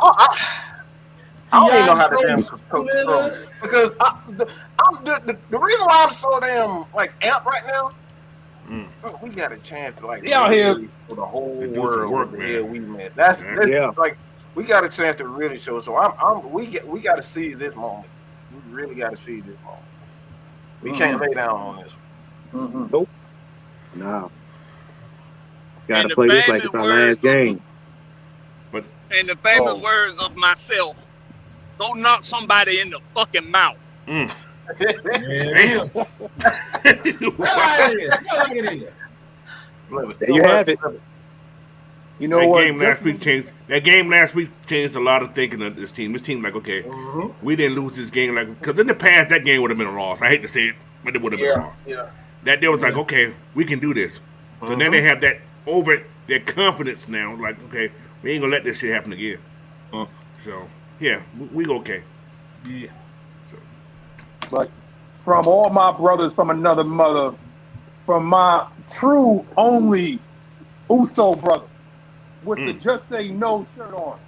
don't even know how to damn coach throws because the reason why I'm so damn like amped right now. We got a chance to like out here for the whole world here we met. That's like we got a chance to really show. So we got to see this moment. We really got to see this moment. We can't lay down on this one. Nope. No. Got to play this like it's our last game. But in the famous words of myself, go knock somebody in the fucking mouth. Yeah. Wow. There you have it. You know that what? Game last week changed a lot of thinking of this team. This team, like, okay, we didn't lose this game, like, because in the past that game would have been a loss. I hate to say it, but it would have been a loss. Yeah. That day was like, okay, we can do this. So then they have that their confidence now, like, okay, we ain't gonna let this shit happen again. So yeah, we okay. Yeah. But from all my brothers from another mother, from my true only Uso brother with the Just Say No shirt on,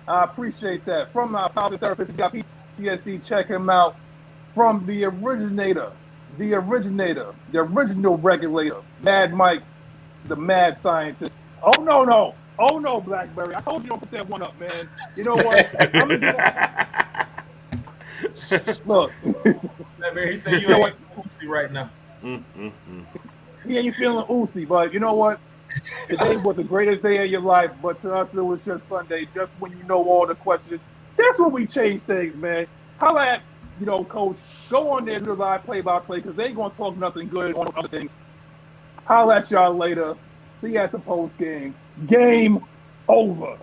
I appreciate that. From my father therapist who got PTSD, check him out. From the originator, the original regulator, Mad Mike, the mad scientist. Oh no, Blackberry. I told you don't put that one up, man. You know what? I'm gonna do that. Look, He said you ain't Uzi right now. He ain't feeling Uzi, but you know what? Today was the greatest day of your life, but to us it was just Sunday. Just when you know all the questions, that's when we change things, man. Holla at, Coach. Go on there, do the live play-by-play, because they ain't gonna talk nothing good on other things. Holla at y'all later. See you at the post game. Game over.